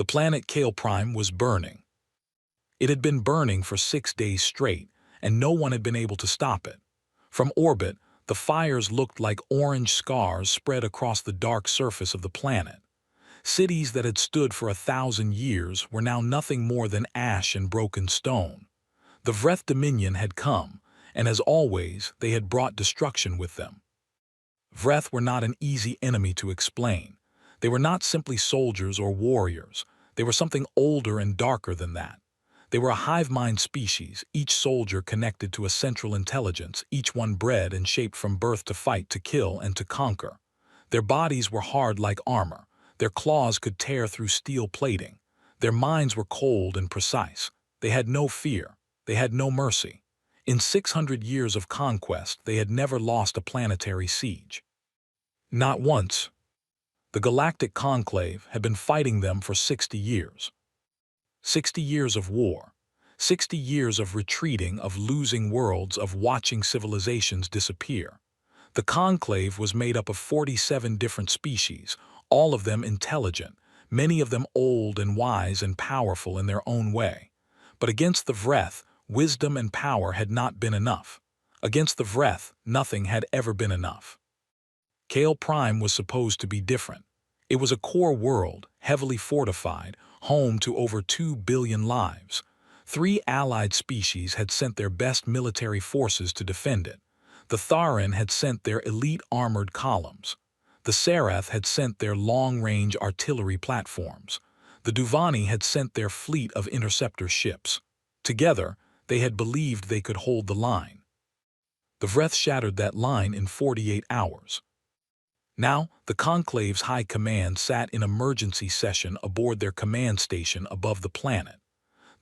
The planet Kale Prime was burning. It had been burning for 6 days straight, and no one had been able to stop it. From orbit, the fires looked like orange scars spread across the dark surface of the planet. Cities that had stood for 1,000 years were now nothing more than ash and broken stone. The Vreth Dominion had come, and as always, they had brought destruction with them. Vreth were not an easy enemy to explain. They were not simply soldiers or warriors. They were something older and darker than that. They were a hive-mind species, each soldier connected to a central intelligence, each one bred and shaped from birth to fight, to kill, and to conquer. Their bodies were hard like armor. Their claws could tear through steel plating. Their minds were cold and precise. They had no fear. They had no mercy. In 600 years of conquest, they had never lost a planetary siege. Not once. The Galactic Conclave had been fighting them for 60 years. 60 years of war. 60 years of retreating, of losing worlds, of watching civilizations disappear. The Conclave was made up of 47 different species, all of them intelligent, many of them old and wise and powerful in their own way. But against the Vreth, wisdom and power had not been enough. Against the Vreth, nothing had ever been enough. Kale Prime was supposed to be different. It was a core world, heavily fortified, home to over 2 billion lives. 3 allied species had sent their best military forces to defend it. The Tharan had sent their elite armored columns. The Serath had sent their long-range artillery platforms. The Duvani had sent their fleet of interceptor ships. Together, they had believed they could hold the line. The Vreth shattered that line in 48 hours. Now, the Conclave's high command sat in emergency session aboard their command station above the planet.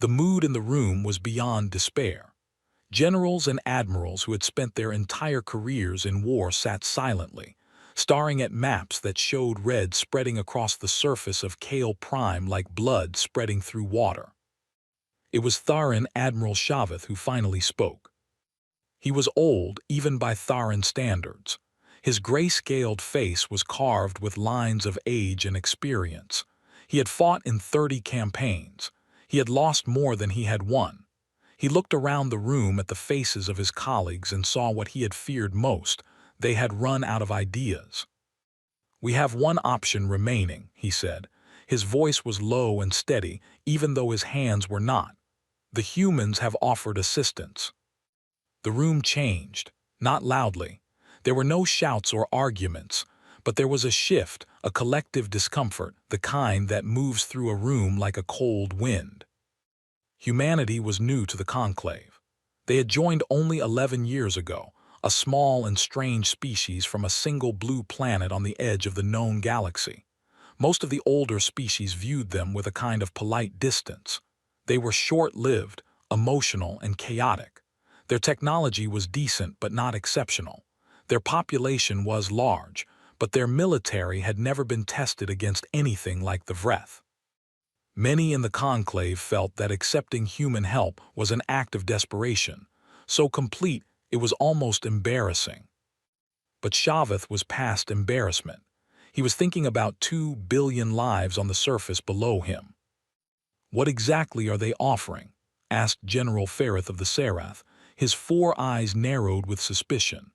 The mood in the room was beyond despair. Generals and admirals who had spent their entire careers in war sat silently, staring at maps that showed red spreading across the surface of Kale Prime like blood spreading through water. It was Tharan Admiral Shaveth who finally spoke. He was old, even by Tharan standards. His gray-scaled face was carved with lines of age and experience. He had fought in 30 campaigns. He had lost more than he had won. He looked around the room at the faces of his colleagues and saw what he had feared most. They had run out of ideas. "We have one option remaining," he said. His voice was low and steady, even though his hands were not. "The humans have offered assistance." The room changed, not loudly. There were no shouts or arguments, but there was a shift, a collective discomfort, the kind that moves through a room like a cold wind. Humanity was new to the Conclave. They had joined only 11 years ago, a small and strange species from a single blue planet on the edge of the known galaxy. Most of the older species viewed them with a kind of polite distance. They were short-lived, emotional, and chaotic. Their technology was decent but not exceptional. Their population was large, but their military had never been tested against anything like the Vreth. Many in the Conclave felt that accepting human help was an act of desperation, so complete it was almost embarrassing. But Shaveth was past embarrassment. He was thinking about 2 billion lives on the surface below him. "What exactly are they offering?" asked General Ferrith of the Serath. His 4 eyes narrowed with suspicion.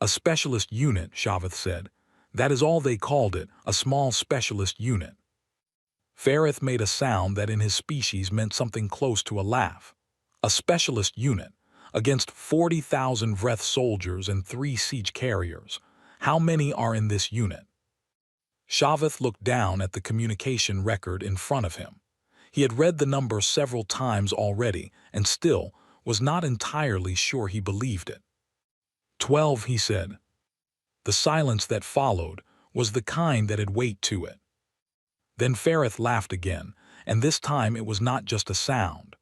"A specialist unit," Shaveth said. "That is all they called it, a small specialist unit." Ferrith made a sound that in his species meant something close to a laugh. "A specialist unit, against 40,000 Vreth soldiers and 3 siege carriers. How many are in this unit?" Shaveth looked down at the communication record in front of him. He had read the number several times already, and still was not entirely sure he believed it. 12, he said. The silence that followed was the kind that had weight to it. Then Ferrith laughed again, and this time it was not just a sound.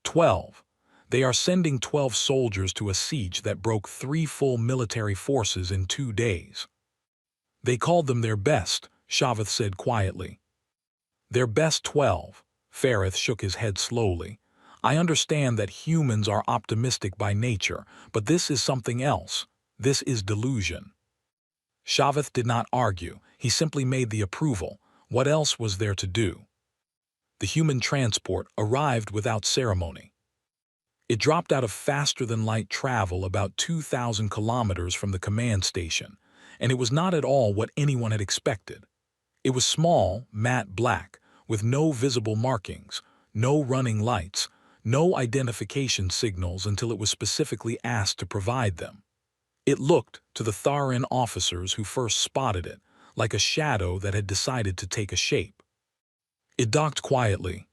12. They are sending 12 soldiers to a siege that broke 3 full military forces in 2 days. They called them their best, Shaveth said quietly. Their best 12. Ferrith shook his head slowly. I understand that humans are optimistic by nature, but this is something else. This is delusion. Shaveth did not argue. He simply made the approval. What else was there to do? The human transport arrived without ceremony. It dropped out of faster-than-light travel about 2,000 kilometers from the command station, and it was not at all what anyone had expected. It was small, matte black, with no visible markings, no running lights, no identification signals until it was specifically asked to provide them. It looked, to the Tharan officers who first spotted it, like a shadow that had decided to take a shape. It docked quietly.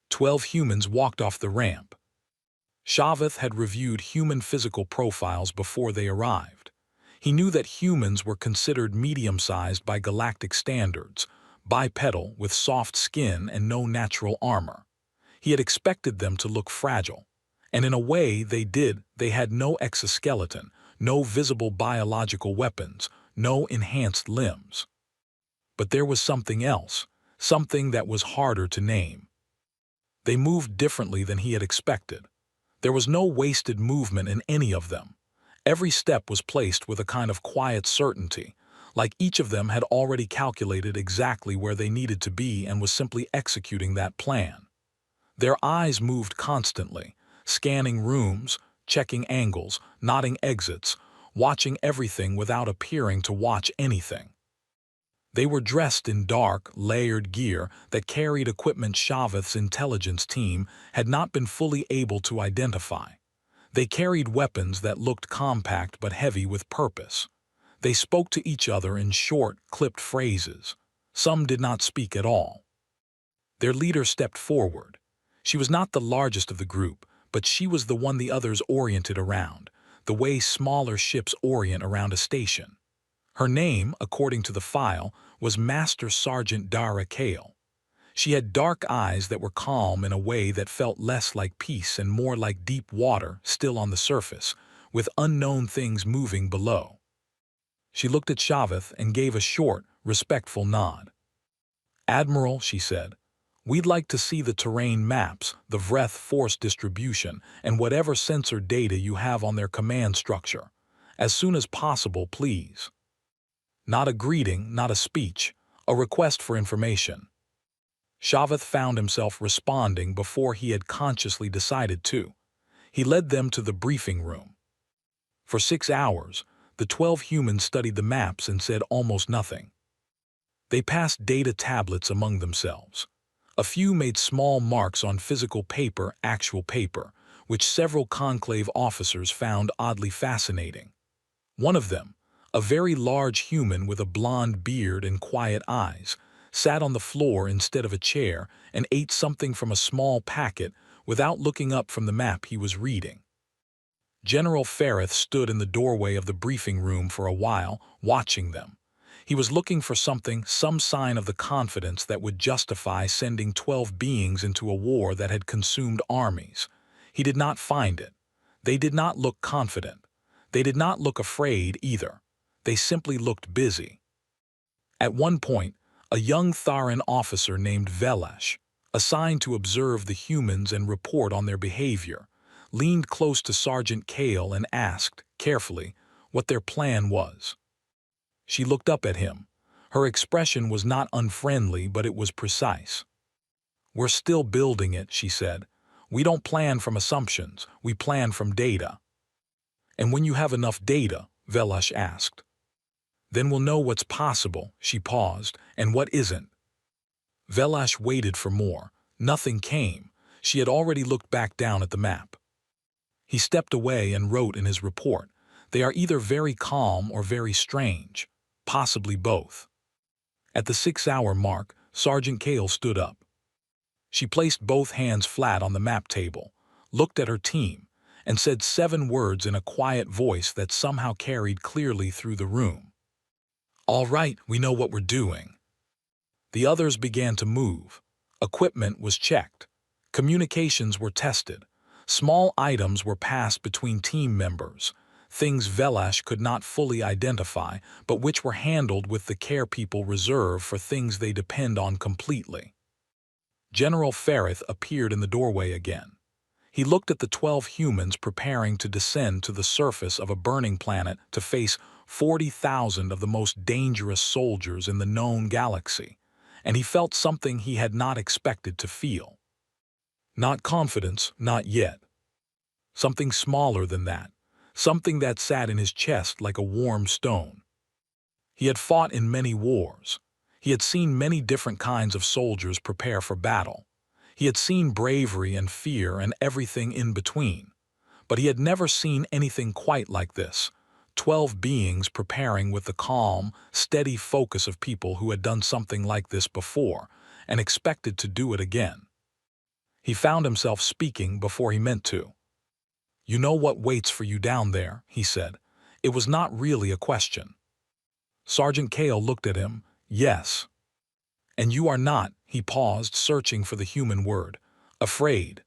12 humans walked off the ramp. Shavath had reviewed human physical profiles before they arrived. He knew that humans were considered medium-sized by galactic standards, bipedal with soft skin and no natural armor. He had expected them to look fragile. And in a way they did. They had no exoskeleton, no visible biological weapons, no enhanced limbs. But there was something else, something that was harder to name. They moved differently than he had expected. There was no wasted movement in any of them. Every step was placed with a kind of quiet certainty, like each of them had already calculated exactly where they needed to be and was simply executing that plan. Their eyes moved constantly, scanning rooms, checking angles, noting exits, watching everything without appearing to watch anything. They were dressed in dark, layered gear that carried equipment Shavath's intelligence team had not been fully able to identify. They carried weapons that looked compact but heavy with purpose. They spoke to each other in short, clipped phrases. Some did not speak at all. Their leader stepped forward. She was not the largest of the group, but she was the one the others oriented around, the way smaller ships orient around a station. Her name, according to the file, was Master Sergeant Dara Kale. She had dark eyes that were calm in a way that felt less like peace and more like deep water still on the surface, with unknown things moving below. She looked at Shavath and gave a short, respectful nod. "Admiral," she said, "we'd like to see the terrain maps, the Vreth force distribution, and whatever sensor data you have on their command structure. As soon as possible, please." Not a greeting, not a speech, a request for information. Shavath found himself responding before he had consciously decided to. He led them to the briefing room. For 6 hours, the 12 humans studied the maps and said almost nothing. They passed data tablets among themselves. A few made small marks on physical paper, actual paper, which several conclave officers found oddly fascinating. One of them, a very large human with a blonde beard and quiet eyes, sat on the floor instead of a chair and ate something from a small packet without looking up from the map he was reading. General Ferrith stood in the doorway of the briefing room for a while, watching them. He was looking for something, some sign of the confidence that would justify sending 12 beings into a war that had consumed armies. He did not find it. They did not look confident. They did not look afraid either. They simply looked busy. At one point, a young Tharan officer named Velash, assigned to observe the humans and report on their behavior, leaned close to Sergeant Kale and asked, carefully, what their plan was. She looked up at him. Her expression was not unfriendly, but it was precise. "We're still building it," she said. "We don't plan from assumptions, we plan from data." "And when you have enough data?" Velash asked. "Then we'll know what's possible," she paused, "and what isn't." Velash waited for more. Nothing came. She had already looked back down at the map. He stepped away and wrote in his report, "They are either very calm or very strange, possibly both." At the 6-hour mark, Sergeant Kale stood up. She placed both hands flat on the map table, looked at her team, and said 7 words in a quiet voice that somehow carried clearly through the room. "All right, we know what we're doing." The others began to move. Equipment was checked. Communications were tested. Small items were passed between team members, things Velash could not fully identify, but which were handled with the care people reserve for things they depend on completely. General Ferrith appeared in the doorway again. He looked at the 12 humans preparing to descend to the surface of a burning planet to face 40,000 of the most dangerous soldiers in the known galaxy, and he felt something he had not expected to feel. Not confidence, not yet. Something smaller than that, something that sat in his chest like a warm stone. He had fought in many wars. He had seen many different kinds of soldiers prepare for battle. He had seen bravery and fear and everything in between. But he had never seen anything quite like this. 12 beings preparing with the calm, steady focus of people who had done something like this before and expected to do it again. He found himself speaking before he meant to. "You know what waits for you down there," he said. It was not really a question. Sergeant Kale looked at him. "Yes." "And you are not," he paused, searching for the human word, "afraid."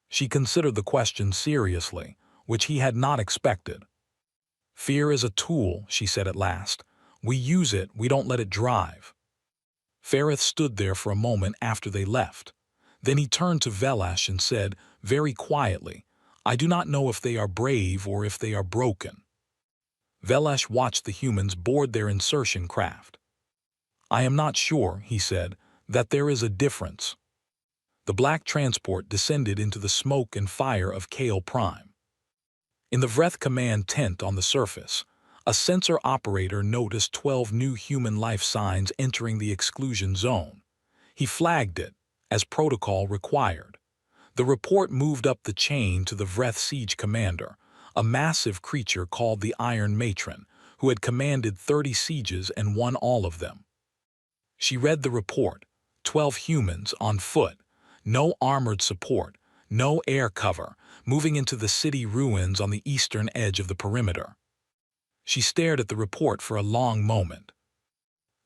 She considered the question seriously, which he had not expected. "Fear is a tool," she said at last. "We use it, we don't let it drive." Ferrith stood there for a moment after they left. Then he turned to Velash and said, very quietly, "I do not know if they are brave or if they are broken." Velash watched the humans board their insertion craft. "I am not sure," he said, "that there is a difference." The black transport descended into the smoke and fire of Kale Prime. In the Vreth command tent on the surface, a sensor operator noticed 12 new human life signs entering the exclusion zone. He flagged it, as protocol required. The report moved up the chain to the Vreth siege commander, a massive creature called the Iron Matron, who had commanded 30 sieges and won all of them. She read the report: 12 humans on foot, no armored support, no air cover, moving into the city ruins on the eastern edge of the perimeter. She stared at the report for a long moment.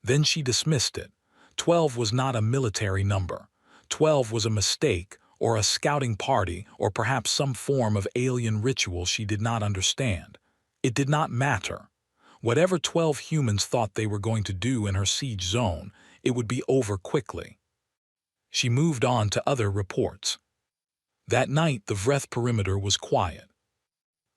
Then she dismissed it. 12 was not a military number. 12 was a mistake, or a scouting party, or perhaps some form of alien ritual she did not understand. It did not matter. Whatever 12 humans thought they were going to do in her siege zone, it would be over quickly. She moved on to other reports. That night the Vreth perimeter was quiet.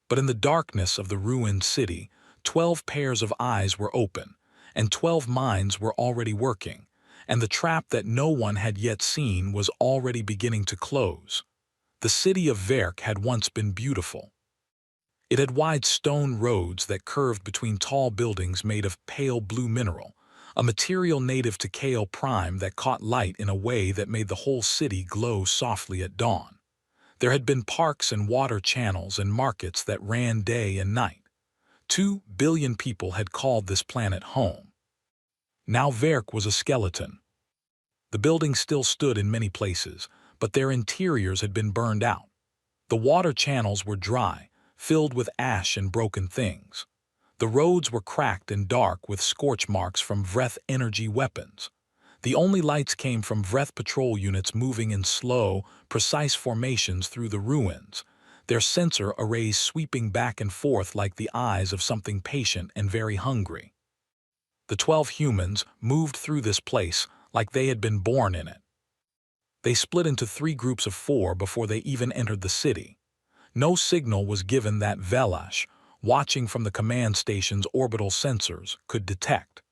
But in the darkness of the ruined city, 12 pairs of eyes were open, and 12 minds were already working, and the trap that no one had yet seen was already beginning to close. The city of Verk had once been beautiful. It had wide stone roads that curved between tall buildings made of pale blue mineral, a material native to Kale Prime that caught light in a way that made the whole city glow softly at dawn. There had been parks and water channels and markets that ran day and night. 2 billion people had called this planet home. Now Verk was a skeleton. The buildings still stood in many places, but their interiors had been burned out. The water channels were dry, filled with ash and broken things. The roads were cracked and dark with scorch marks from Vreth energy weapons. The only lights came from Vreth patrol units moving in slow, precise formations through the ruins, their sensor arrays sweeping back and forth like the eyes of something patient and very hungry. The 12 humans moved through this place like they had been born in it. They split into 3 groups of 4 before they even entered the city. No signal was given that Velash, watching from the command station's orbital sensors, could detect.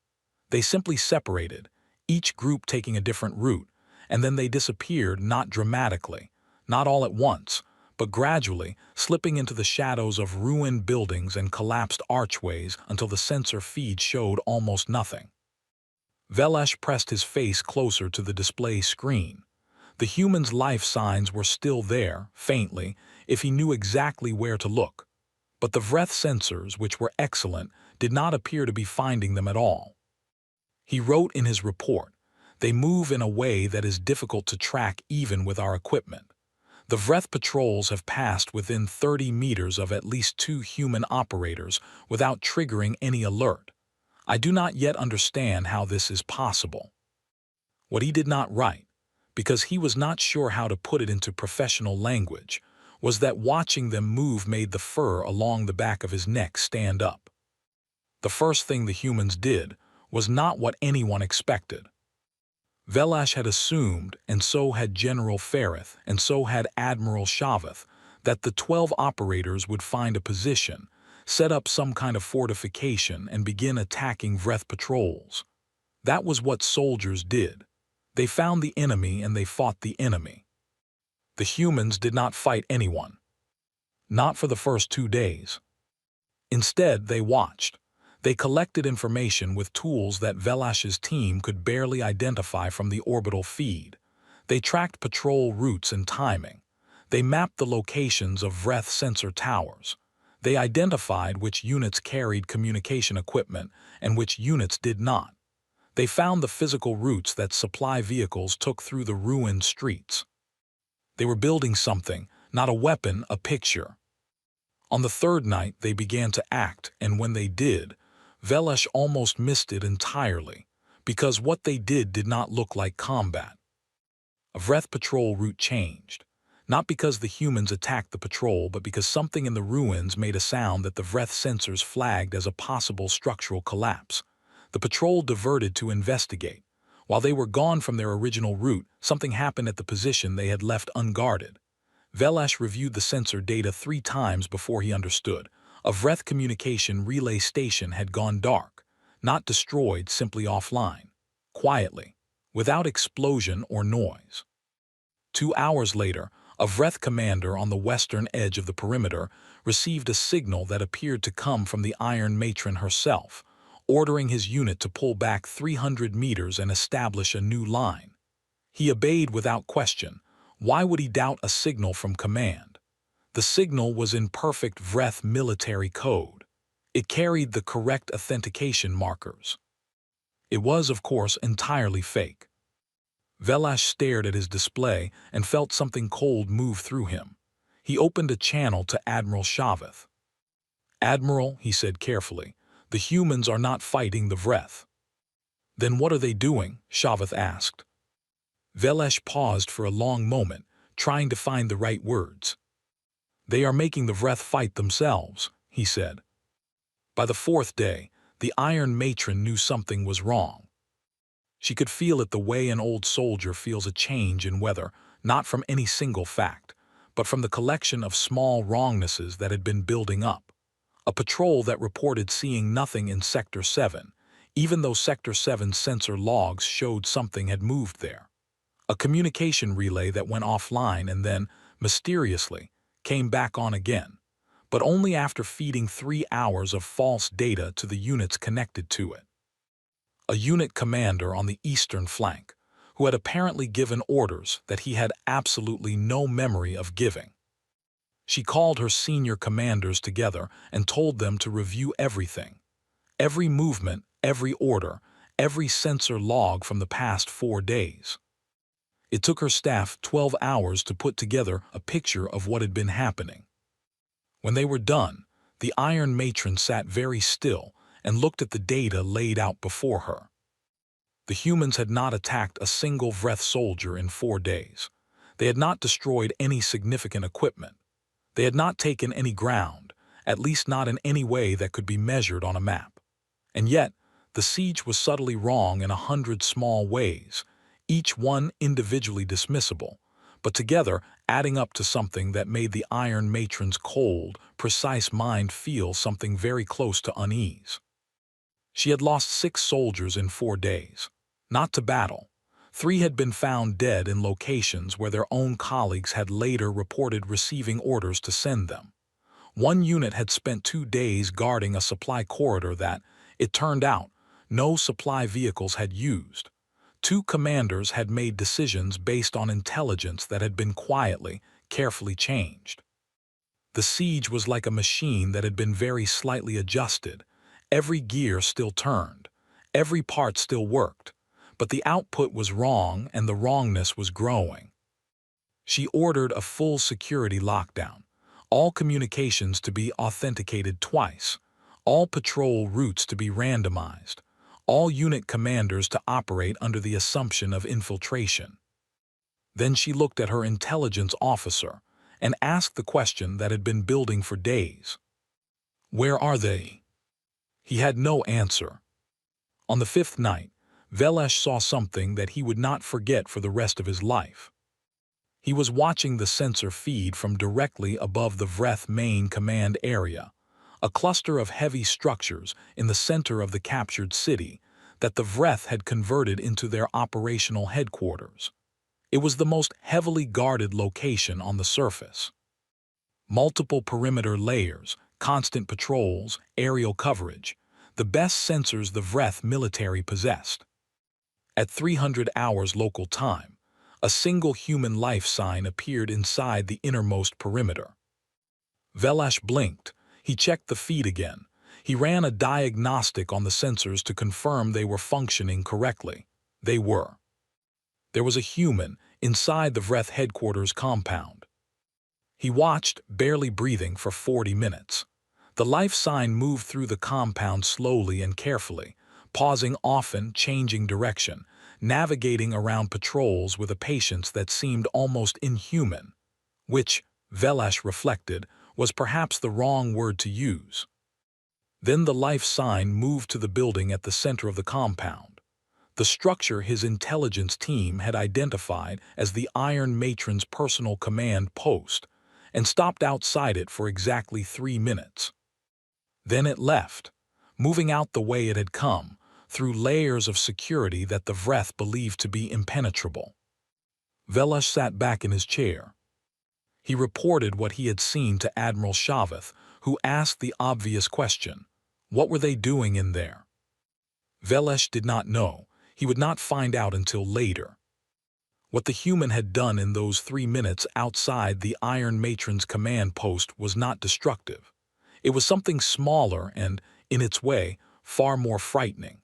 They simply separated, each group taking a different route, and then they disappeared, not dramatically, not all at once, but gradually, slipping into the shadows of ruined buildings and collapsed archways until the sensor feed showed almost nothing. Velash pressed his face closer to the display screen. The human's life signs were still there, faintly, if he knew exactly where to look. But the Vreth sensors, which were excellent, did not appear to be finding them at all. He wrote in his report, "They move in a way that is difficult to track even with our equipment. The Vreth patrols have passed within 30 meters of at least 2 human operators without triggering any alert. I do not yet understand how this is possible." What he did not write, because he was not sure how to put it into professional language, was that watching them move made the fur along the back of his neck stand up. The first thing the humans did was not what anyone expected. Velash had assumed, and so had General Ferrith, and so had Admiral Shaveth, that the 12 operators would find a position, set up some kind of fortification, and begin attacking Vreth patrols. That was what soldiers did. They found the enemy and they fought the enemy. The humans did not fight anyone. Not for the first 2 days. Instead, they watched. They collected information with tools that Velash's team could barely identify from the orbital feed. They tracked patrol routes and timing. They mapped the locations of Vreth sensor towers. They identified which units carried communication equipment and which units did not. They found the physical routes that supply vehicles took through the ruined streets. They were building something, not a weapon, a picture. On the third night, they began to act, and when they did, Velash almost missed it entirely, because what they did not look like combat. A Vreth patrol route changed, not because the humans attacked the patrol, but because something in the ruins made a sound that the Vreth sensors flagged as a possible structural collapse. The patrol diverted to investigate. While they were gone from their original route, something happened at the position they had left unguarded. Velash reviewed the sensor data 3 times before he understood. A Vreth communication relay station had gone dark, not destroyed, simply offline, quietly, without explosion or noise. 2 hours later, a Vreth commander on the western edge of the perimeter received a signal that appeared to come from the Iron Matron herself, ordering his unit to pull back 300 meters and establish a new line. He obeyed without question. Why would he doubt a signal from command? The signal was in perfect Vreth military code. It carried the correct authentication markers. It was, of course, entirely fake. Velash stared at his display and felt something cold move through him. He opened a channel to Admiral Shaveth. "Admiral," he said carefully, "the humans are not fighting the Vreth." "Then what are they doing?" Shaveth asked. Velash paused for a long moment, trying to find the right words. "They are making the Vreth fight themselves," he said. By the 4th day, the Iron Matron knew something was wrong. She could feel it the way an old soldier feels a change in weather, not from any single fact, but from the collection of small wrongnesses that had been building up. A patrol that reported seeing nothing in Sector 7, even though Sector 7's sensor logs showed something had moved there. A communication relay that went offline and then, mysteriously, came back on again, but only after feeding 3 hours of false data to the units connected to it. A unit commander on the eastern flank, who had apparently given orders that he had absolutely no memory of giving. She called her senior commanders together and told them to review everything. Every movement, every order, every sensor log from the past 4 days. It took her staff 12 hours to put together a picture of what had been happening. When they were done, the Iron Matron sat very still and looked at the data laid out before her. The humans had not attacked a single Vreth soldier in 4 days. They had not destroyed any significant equipment. They had not taken any ground, at least not in any way that could be measured on a map. And yet, the siege was subtly wrong in 100 small ways, each one individually dismissible, but together adding up to something that made the Iron Matron's cold, precise mind feel something very close to unease. She had lost 6 soldiers in 4 days, not to battle. 3 had been found dead in locations where their own colleagues had later reported receiving orders to send them. 1 unit had spent 2 days guarding a supply corridor that, it turned out, no supply vehicles had used. 2 commanders had made decisions based on intelligence that had been quietly, carefully changed. The siege was like a machine that had been very slightly adjusted. Every gear still turned. Every part still worked. But the output was wrong and the wrongness was growing. She ordered a full security lockdown. All communications to be authenticated twice. All patrol routes to be randomized. All unit commanders to operate under the assumption of infiltration. Then she looked at her intelligence officer and asked the question that had been building for days. "Where are they?" He had no answer. On the 5th night, Velash saw something that he would not forget for the rest of his life. He was watching the sensor feed from directly above the Vreth main command area, a cluster of heavy structures in the center of the captured city, that the Vreth had converted into their operational headquarters. It was the most heavily guarded location on the surface. Multiple perimeter layers, constant patrols, aerial coverage, the best sensors the Vreth military possessed. At 300 hours local time, a single human life sign appeared inside the innermost perimeter. Velash blinked. He checked the feed again. He ran a diagnostic on the sensors to confirm they were functioning correctly. They were. There was a human inside the Vreth headquarters compound. He watched, barely breathing, for 40 minutes. The life sign moved through the compound slowly and carefully, pausing often, changing direction, navigating around patrols with a patience that seemed almost inhuman, which, Velash reflected, was perhaps the wrong word to use. Then the life sign moved to the building at the center of the compound, the structure his intelligence team had identified as the Iron Matron's personal command post, and stopped outside it for exactly 3 minutes. Then it left, moving out the way it had come, through layers of security that the Vreth believed to be impenetrable. Velash sat back in his chair. He reported what he had seen to Admiral Shaveth, who asked the obvious question: what were they doing in there? Velash did not know. He would not find out until later. What the human had done in those 3 minutes outside the Iron Matron's command post was not destructive. It was something smaller and, in its way, far more frightening.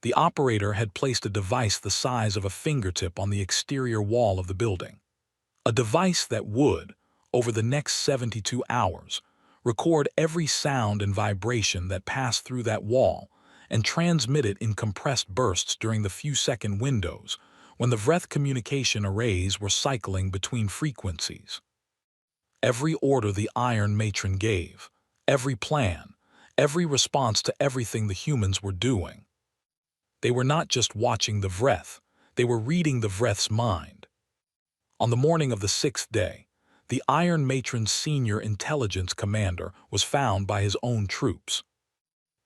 The operator had placed a device the size of a fingertip on the exterior wall of the building. A device that would, over the next 72 hours, record every sound and vibration that passed through that wall and transmit it in compressed bursts during the few-second windows when the Vreth communication arrays were cycling between frequencies. Every order the Iron Matron gave, every plan, every response to everything the humans were doing. They were not just watching the Vreth, they were reading the Vreth's mind. On the morning of the 6th day, the Iron Matron's senior intelligence commander was found by his own troops.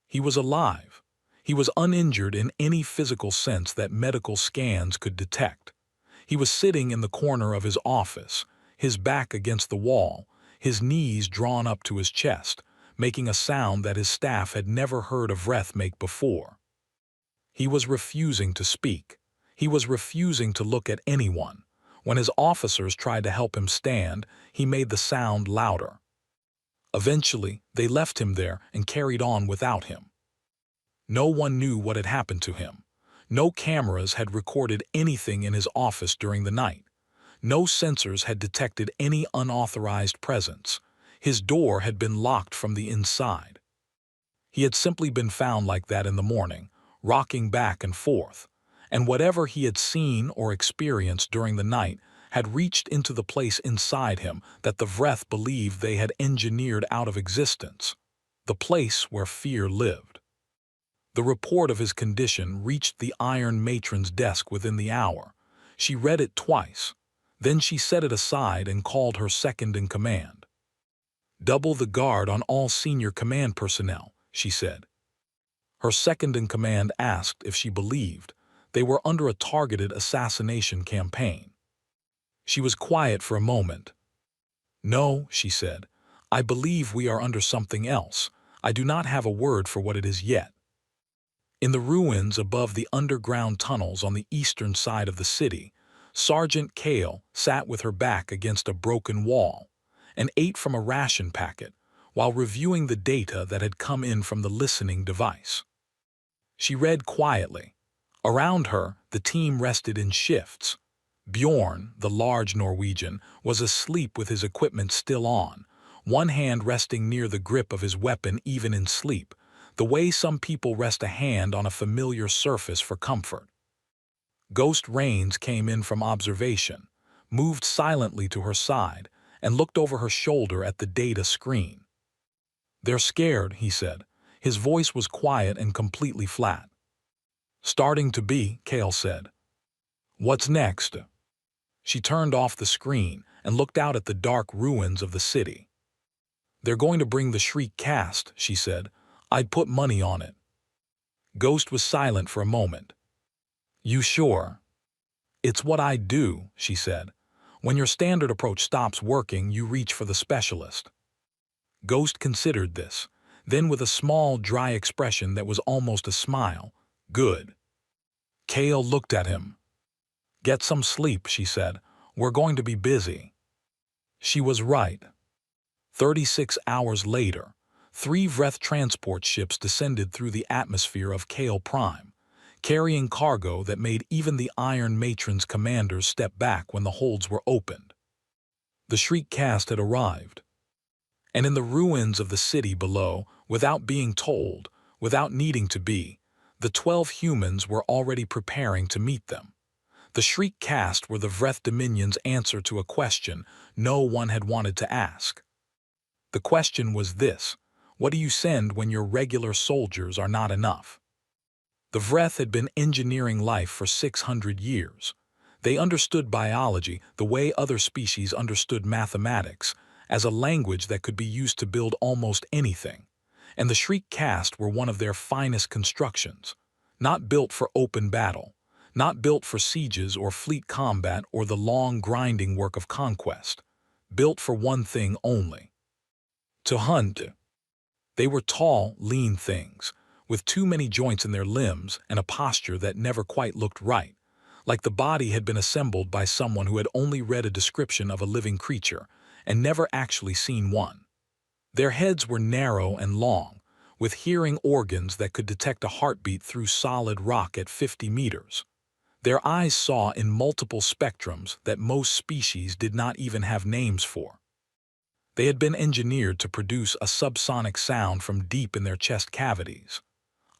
He was alive. He was uninjured in any physical sense that medical scans could detect. He was sitting in the corner of his office, his back against the wall, his knees drawn up to his chest, making a sound that his staff had never heard a Vreth make before. He was refusing to speak. He was refusing to look at anyone. When his officers tried to help him stand, he made the sound louder. Eventually, they left him there and carried on without him. No one knew what had happened to him. No cameras had recorded anything in his office during the night. No sensors had detected any unauthorized presence. His door had been locked from the inside. He had simply been found like that in the morning, rocking back and forth, and whatever he had seen or experienced during the night had reached into the place inside him that the Vreth believed they had engineered out of existence, the place where fear lived. The report of his condition reached the Iron Matron's desk within the hour. She read it twice. Then she set it aside and called her second-in-command. "Double the guard on all senior command personnel," she said. Her second-in-command asked if she believed they were under a targeted assassination campaign. She was quiet for a moment. "No," she said. "I believe we are under something else. I do not have a word for what it is yet." In the ruins above the underground tunnels on the eastern side of the city, Sergeant Kale sat with her back against a broken wall and ate from a ration packet while reviewing the data that had come in from the listening device. She read quietly. Around her, the team rested in shifts. Bjorn, the large Norwegian, was asleep with his equipment still on, one hand resting near the grip of his weapon even in sleep, the way some people rest a hand on a familiar surface for comfort. Ghost Rains came in from observation, moved silently to her side, and looked over her shoulder at the data screen. "They're scared," he said. His voice was quiet and completely flat. "Starting to be," Kale said. "What's next?" She turned off the screen and looked out at the dark ruins of the city. "They're going to bring the Shriek cast," she said. "I'd put money on it." Ghost was silent for a moment. "You sure?" "It's what I do," she said. "When your standard approach stops working, you reach for the specialist." Ghost considered this. Then with a small, dry expression that was almost a smile, "Good." Kale looked at him. "Get some sleep," she said. "We're going to be busy." She was right. 36 hours later, 3 Vreth transport ships descended through the atmosphere of Kale Prime, carrying cargo that made even the Iron Matron's commanders step back when the holds were opened. The Shriek cast had arrived. And in the ruins of the city below, without being told, without needing to be, the 12 humans were already preparing to meet them. The Shriek cast were the Vreth Dominion's answer to a question no one had wanted to ask. The question was this: what do you send when your regular soldiers are not enough? The Vreth had been engineering life for 600 years. They understood biology the way other species understood mathematics, as a language that could be used to build almost anything. And the Shriek cast were one of their finest constructions, not built for open battle, not built for sieges or fleet combat or the long grinding work of conquest, built for one thing only: to hunt. They were tall, lean things, with too many joints in their limbs and a posture that never quite looked right, like the body had been assembled by someone who had only read a description of a living creature and never actually seen one. Their heads were narrow and long, with hearing organs that could detect a heartbeat through solid rock at 50 meters. Their eyes saw in multiple spectrums that most species did not even have names for. They had been engineered to produce a subsonic sound from deep in their chest cavities,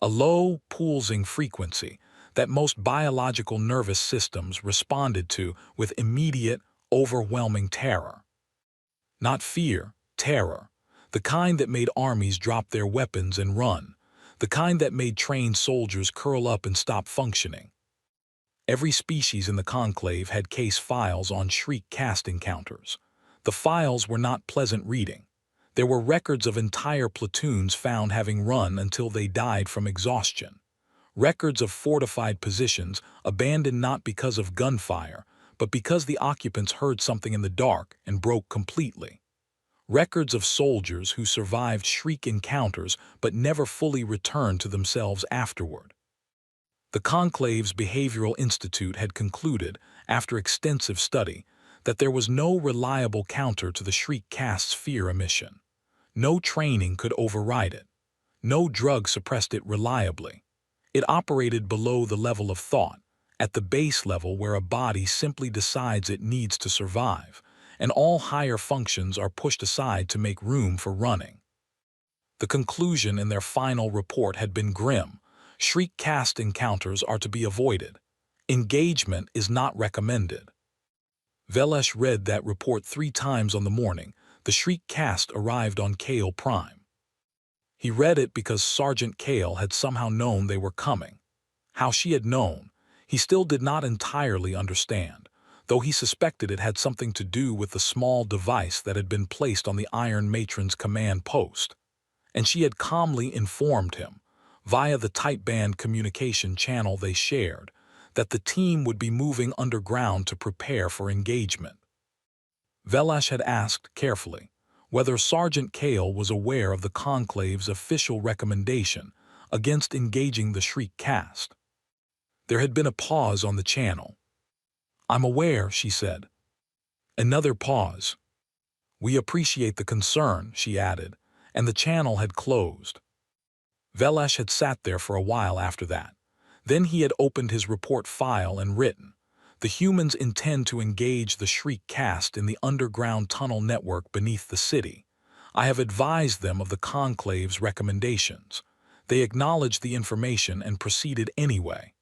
a low, pulsing frequency that most biological nervous systems responded to with immediate, overwhelming terror. Not fear, terror, the kind that made armies drop their weapons and run, the kind that made trained soldiers curl up and stop functioning. Every species in the conclave had case files on Shriek cast encounters. The files were not pleasant reading. There were records of entire platoons found having run until they died from exhaustion. Records of fortified positions abandoned not because of gunfire, but because the occupants heard something in the dark and broke completely. Records of soldiers who survived Shriek encounters but never fully returned to themselves afterward. The Conclave's Behavioral Institute had concluded, after extensive study, that there was no reliable counter to the Shriek cast's fear emission. No training could override it. No drug suppressed it reliably. It operated below the level of thought, at the base level where a body simply decides it needs to survive, and all higher functions are pushed aside to make room for running. The conclusion in their final report had been grim. Shriek cast encounters are to be avoided. Engagement is not recommended. Velesh read that report 3 times on the morning the Shriek cast arrived on Kale Prime. He read it because Sergeant Kale had somehow known they were coming. How she had known, he still did not entirely understand, though he suspected it had something to do with the small device that had been placed on the Iron Matron's command post. And she had calmly informed him, via the tight band communication channel they shared, that the team would be moving underground to prepare for engagement. Velash had asked carefully whether Sergeant Kale was aware of the Conclave's official recommendation against engaging the Shriek cast. There had been a pause on the channel. "I'm aware," she said. Another pause. "We appreciate the concern," she added, and the channel had closed. Velash had sat there for a while after that. Then he had opened his report file and written, "The humans intend to engage the Shriek cast in the underground tunnel network beneath the city. I have advised them of the Conclave's recommendations. They acknowledged the information and proceeded anyway.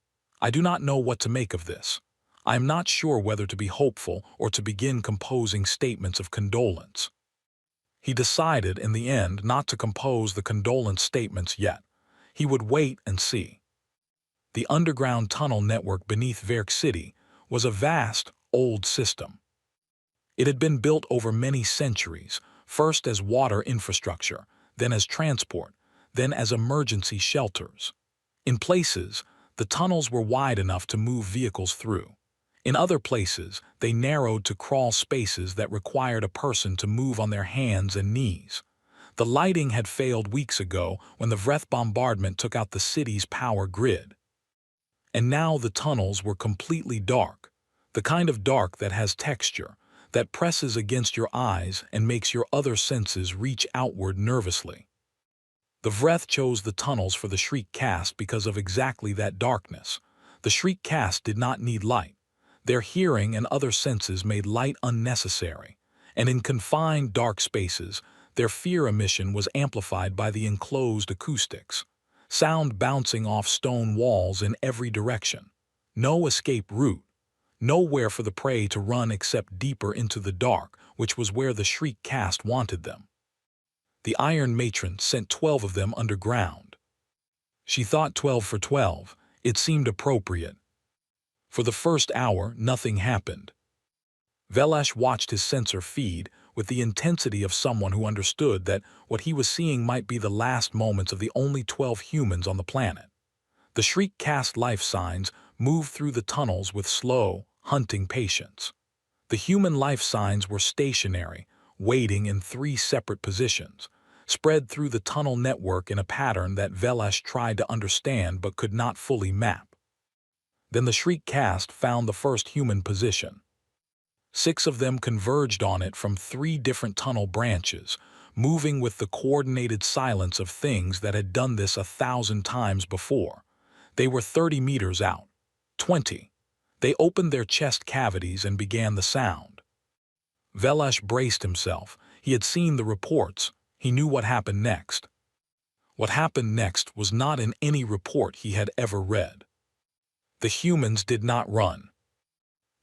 I do not know what to make of this. I am not sure whether to be hopeful or to begin composing statements of condolence." He decided in the end not to compose the condolence statements yet. He would wait and see. The underground tunnel network beneath Verk City was a vast, old system. It had been built over many centuries, first as water infrastructure, then as transport, then as emergency shelters. In places, the tunnels were wide enough to move vehicles through. In other places, they narrowed to crawl spaces that required a person to move on their hands and knees. The lighting had failed weeks ago when the Vreth bombardment took out the city's power grid. And now the tunnels were completely dark, the kind of dark that has texture, that presses against your eyes and makes your other senses reach outward nervously. The Vreth chose the tunnels for the Shriek caste because of exactly that darkness. The Shriek caste did not need light. Their hearing and other senses made light unnecessary, and in confined dark spaces, their fear emission was amplified by the enclosed acoustics. Sound bouncing off stone walls in every direction. No escape route. Nowhere for the prey to run except deeper into the dark, which was where the Shriek caste wanted them. The Iron Matron sent 12 of them underground. She thought 12 for 12. It seemed appropriate. For the first hour, nothing happened. Velash watched his sensor feed with the intensity of someone who understood that what he was seeing might be the last moments of the only 12 humans on the planet. The Shriek caste life signs moved through the tunnels with slow, hunting patience. The human life signs were stationary, waiting in 3 separate positions, spread through the tunnel network in a pattern that Velash tried to understand but could not fully map. Then the Shriek caste found the first human position. 6 of them converged on it from 3 different tunnel branches, moving with the coordinated silence of things that had done this 1,000 times before. They were 30 meters out. 20. They opened their chest cavities and began the sound. Velash braced himself. He had seen the reports. He knew what happened next. What happened next was not in any report he had ever read. The humans did not run.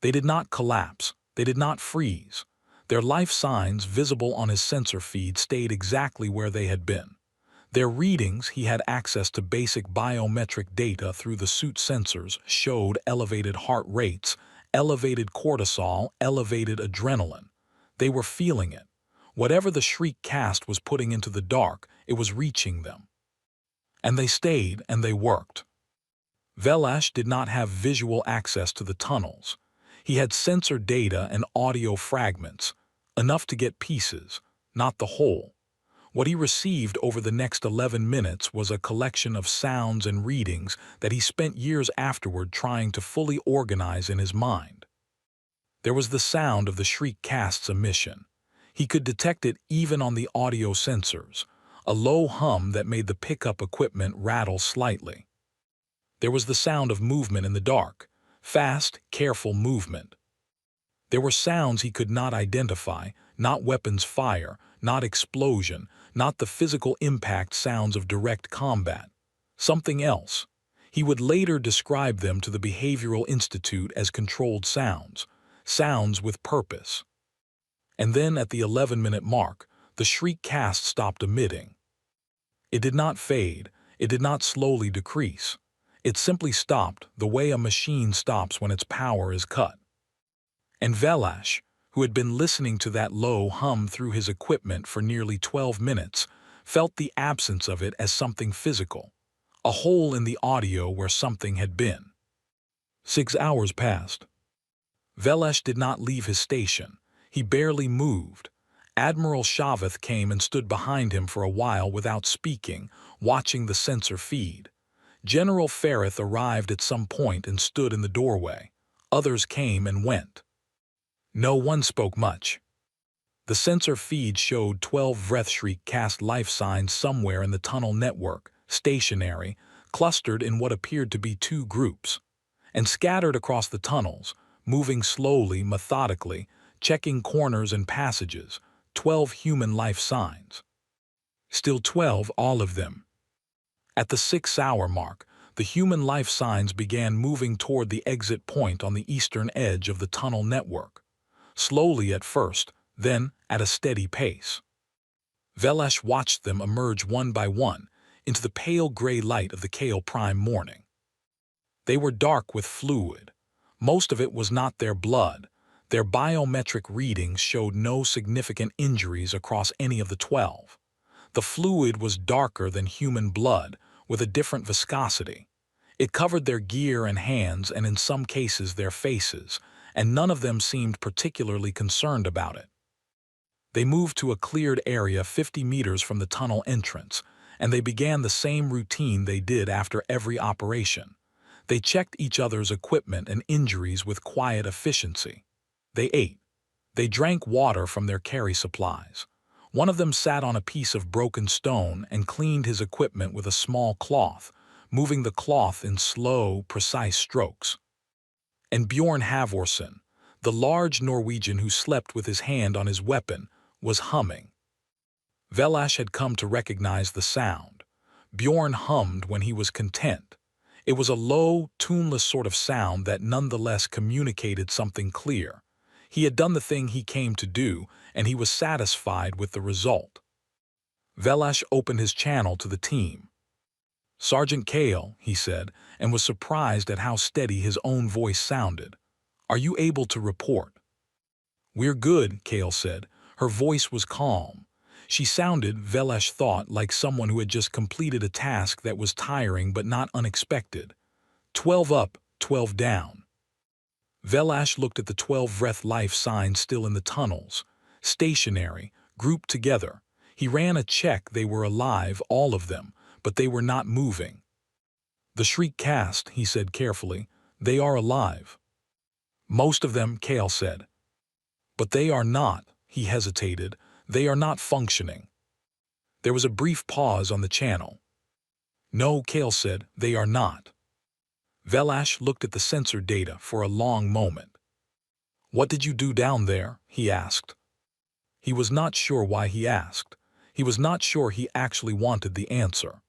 They did not collapse. They did not freeze. Their life signs visible on his sensor feed stayed exactly where they had been. Their readings, he had access to basic biometric data through the suit sensors, showed elevated heart rates, elevated cortisol, elevated adrenaline. They were feeling it. Whatever the Shriek caste was putting into the dark, it was reaching them. And they stayed and they worked. Velash did not have visual access to the tunnels. He had sensor data and audio fragments, enough to get pieces, not the whole. What he received over the next 11 minutes was a collection of sounds and readings that he spent years afterward trying to fully organize in his mind. There was the sound of the Shriek caste's emission. He could detect it even on the audio sensors, a low hum that made the pickup equipment rattle slightly. There was the sound of movement in the dark, fast, careful movement. There were sounds he could not identify, not weapons fire, not explosion, not the physical impact sounds of direct combat. Something else. He would later describe them to the Behavioral Institute as controlled sounds, sounds with purpose. And then at the 11-minute mark, the Shriek caste stopped emitting. It did not fade, it did not slowly decrease. It simply stopped the way a machine stops when its power is cut. And Velash, who had been listening to that low hum through his equipment for nearly 12 minutes, felt the absence of it as something physical, a hole in the audio where something had been. 6 hours passed. Velash did not leave his station. He barely moved. Admiral Shaveth came and stood behind him for a while without speaking, watching the sensor feed. General Ferrith arrived at some point and stood in the doorway. Others came and went. No one spoke much. The sensor feed showed 12 Vreth caste life signs somewhere in the tunnel network, stationary, clustered in what appeared to be 2 groups, and scattered across the tunnels, moving slowly, methodically, checking corners and passages, 12 human life signs. Still 12, all of them. At the 6-hour mark, the human life signs began moving toward the exit point on the eastern edge of the tunnel network. Slowly at first, then at a steady pace. Velash watched them emerge one by one into the pale gray light of the Kale Prime morning. They were dark with fluid. Most of it was not their blood. Their biometric readings showed no significant injuries across any of the 12. The fluid was darker than human blood, with a different viscosity. It covered their gear and hands and in some cases their faces, and none of them seemed particularly concerned about it. They moved to a cleared area 50 meters from the tunnel entrance, and they began the same routine they did after every operation. They checked each other's equipment and injuries with quiet efficiency. They ate. They drank water from their carry supplies. One of them sat on a piece of broken stone and cleaned his equipment with a small cloth, moving the cloth in slow, precise strokes. And Bjorn Halvorsen, the large Norwegian who slept with his hand on his weapon, was humming. Velash had come to recognize the sound. Bjorn hummed when he was content. It was a low, tuneless sort of sound that nonetheless communicated something clear. He had done the thing he came to do, and he was satisfied with the result. Velash opened his channel to the team. "Sergeant Kale," he said, and was surprised at how steady his own voice sounded. "Are you able to report?" "We're good," Kale said. Her voice was calm. She sounded, Velash thought, like someone who had just completed a task that was tiring but not unexpected. 12 up, 12 down. Velash looked at the 12 Vreth life signs still in the tunnels, stationary, grouped together. He ran a check. They were alive, all of them, but they were not moving. "The Shriek cast," he said carefully. "They are alive." "Most of them," Kale said. "But they are not," he hesitated. "They are not functioning." There was a brief pause on the channel. "No," Kale said, "they are not." Velash looked at the sensor data for a long moment. "What did you do down there?" he asked. He was not sure why he asked. He was not sure he actually wanted the answer.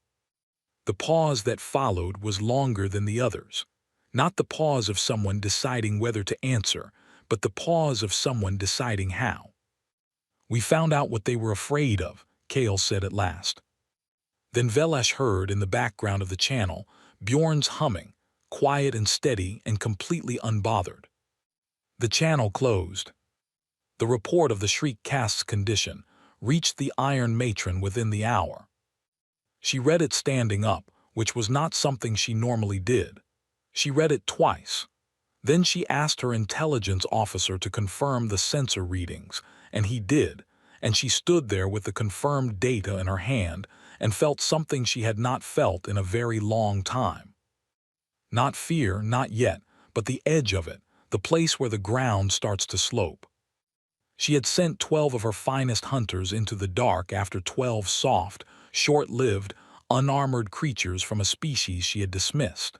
The pause that followed was longer than the others. Not the pause of someone deciding whether to answer, but the pause of someone deciding how. "We found out what they were afraid of," Kale said at last. Then Velash heard in the background of the channel Bjorn's humming, quiet and steady and completely unbothered. The channel closed. The report of the Shriek cast's condition reached the Iron Matron within the hour. She read it standing up, which was not something she normally did. She read it twice. Then she asked her intelligence officer to confirm the sensor readings, and he did, and she stood there with the confirmed data in her hand and felt something she had not felt in a very long time. Not fear, not yet, but the edge of it, the place where the ground starts to slope. She had sent 12 of her finest hunters into the dark after 12 soft, short-lived, unarmored creatures from a species she had dismissed.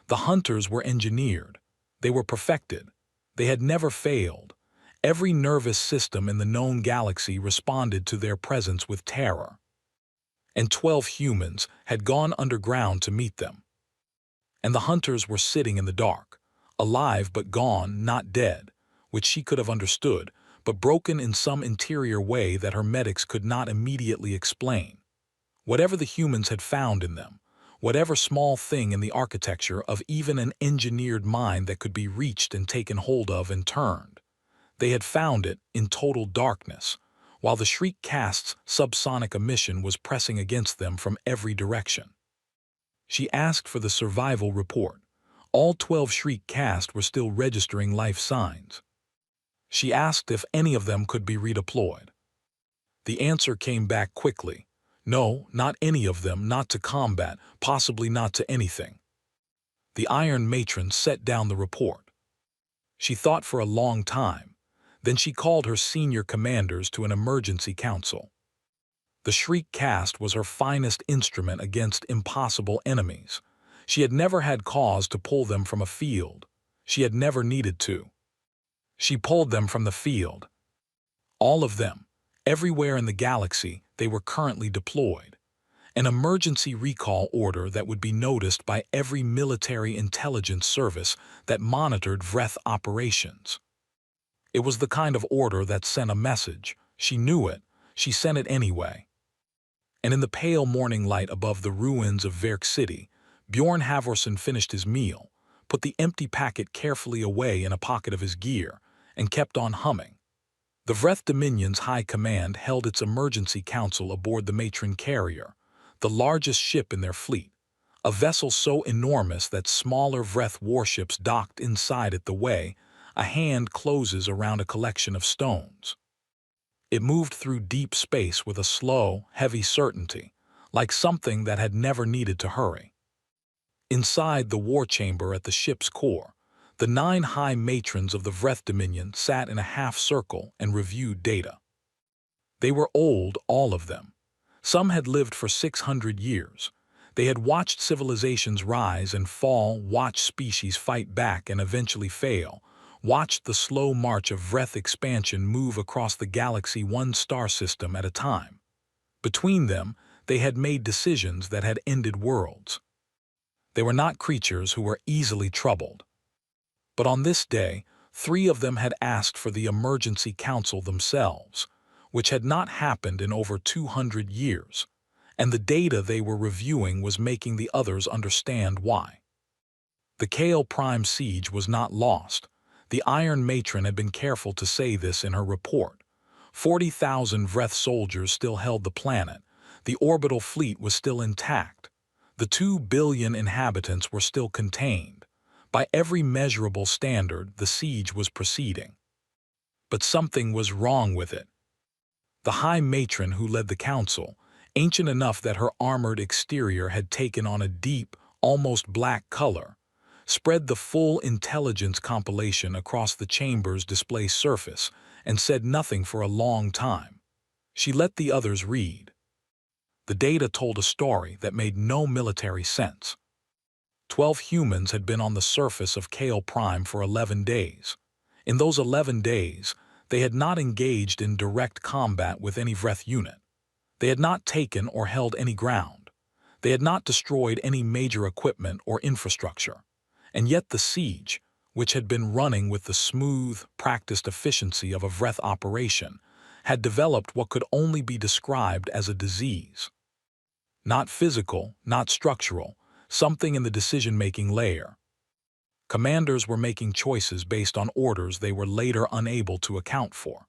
The hunters were engineered. They were perfected. They had never failed. Every nervous system in the known galaxy responded to their presence with terror. And 12 humans had gone underground to meet them. And the hunters were sitting in the dark, alive but gone, not dead, which she could have understood, but broken in some interior way that her medics could not immediately explain. Whatever the humans had found in them, whatever small thing in the architecture of even an engineered mind that could be reached and taken hold of and turned, they had found it in total darkness, while the Shriek cast's subsonic emission was pressing against them from every direction. She asked for the survival report. All 12 Shriek cast were still registering life signs. She asked if any of them could be redeployed. The answer came back quickly. No, not any of them, not to combat, possibly not to anything. The Iron Matron set down the report. She thought for a long time. Then she called her senior commanders to an emergency council. The Shriek cast was her finest instrument against impossible enemies. She had never had cause to pull them from a field. She had never needed to. She pulled them from the field. All of them, everywhere in the galaxy, they were currently deployed. An emergency recall order that would be noticed by every military intelligence service that monitored Vreth operations. It was the kind of order that sent a message. She knew it. She sent it anyway. And in the pale morning light above the ruins of Verk City, Bjorn Halvorsen finished his meal, put the empty packet carefully away in a pocket of his gear, and kept on humming. The Vreth Dominion's High Command held its emergency council aboard the Matron carrier, the largest ship in their fleet, a vessel so enormous that smaller Vreth warships docked inside it the way a hand closes around a collection of stones. It moved through deep space with a slow, heavy certainty, like something that had never needed to hurry. Inside the war chamber at the ship's core, the 9 high matrons of the Vreth Dominion sat in a half-circle and reviewed data. They were old, all of them. Some had lived for 600 years. They had watched civilizations rise and fall, watched species fight back and eventually fail, watched the slow march of Vreth expansion move across the galaxy one star system at a time. Between them, they had made decisions that had ended worlds. They were not creatures who were easily troubled. But on this day, 3 of them had asked for the emergency council themselves, which had not happened in over 200 years, and the data they were reviewing was making the others understand why. The Kale Prime siege was not lost. The Iron Matron had been careful to say this in her report. 40,000 Vreth soldiers still held the planet. The orbital fleet was still intact. The 2 billion inhabitants were still contained. By every measurable standard, the siege was proceeding. But something was wrong with it. The High Matron who led the council, ancient enough that her armored exterior had taken on a deep, almost black color, spread the full intelligence compilation across the chamber's display surface and said nothing for a long time. She let the others read. The data told a story that made no military sense. 12 humans had been on the surface of Kale Prime for 11 days. In those 11 days, they had not engaged in direct combat with any Vreth unit. They had not taken or held any ground. They had not destroyed any major equipment or infrastructure. And yet the siege, which had been running with the smooth, practiced efficiency of a Vreth operation, had developed what could only be described as a disease. Not physical, not structural, something in the decision-making layer. Commanders were making choices based on orders they were later unable to account for.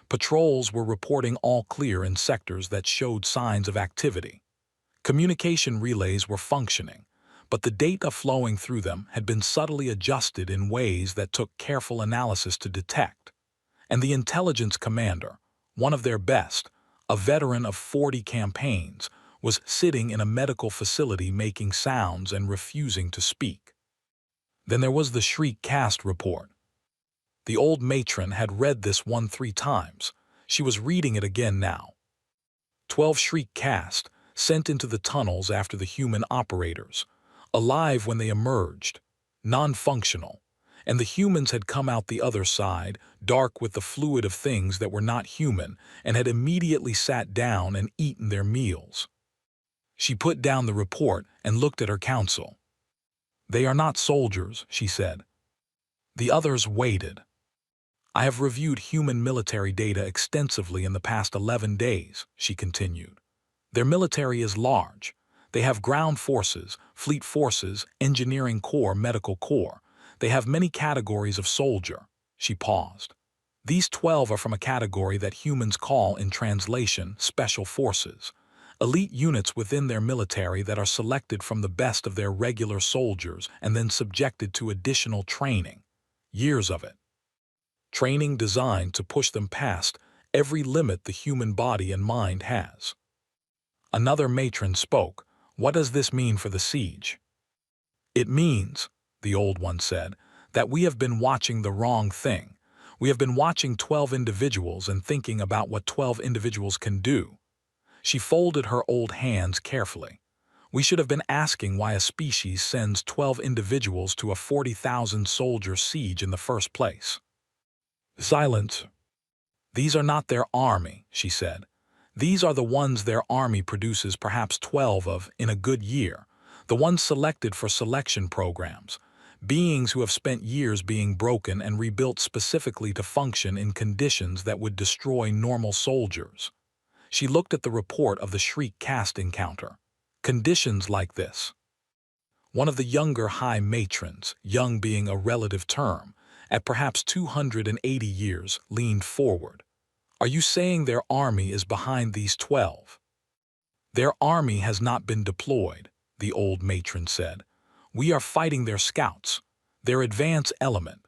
Patrols were reporting all clear in sectors that showed signs of activity. Communication relays were functioning, but the data flowing through them had been subtly adjusted in ways that took careful analysis to detect. And the intelligence commander, one of their best, a veteran of 40 campaigns, was sitting in a medical facility making sounds and refusing to speak. Then there was the Shriek Cast report. The old matron had read this 3 times. She was reading it again now. 12 Shriek Cast, sent into the tunnels after the human operators, alive when they emerged, non-functional, and the humans had come out the other side, dark with the fluid of things that were not human, and had immediately sat down and eaten their meals. She put down the report and looked at her council. "They are not soldiers," she said. The others waited. "I have reviewed human military data extensively in the past 11 days, she continued. "Their military is large. They have ground forces, fleet forces, engineering corps, medical corps. They have many categories of soldier." She paused. "These 12 are from a category that humans call in translation special forces. Elite units within their military that are selected from the best of their regular soldiers and then subjected to additional training. Years of it. Training designed to push them past every limit the human body and mind has." Another matron spoke. "What does this mean for the siege?" "It means," the old one said, "that we have been watching the wrong thing. We have been watching 12 individuals and thinking about what 12 individuals can do." She folded her old hands carefully. "We should have been asking why a species sends 12 individuals to a 40,000-soldier siege in the first place." "Silence." "These are not their army," she said. "These are the ones their army produces perhaps 12 of in a good year, the ones selected for selection programs, beings who have spent years being broken and rebuilt specifically to function in conditions that would destroy normal soldiers." She looked at the report of the Shriek Cast encounter. Conditions like this. One of the younger high matrons, young being a relative term, at perhaps 280 years, leaned forward. "Are you saying their army is behind these 12? "Their army has not been deployed," the old matron said. "We are fighting their scouts, their advance element,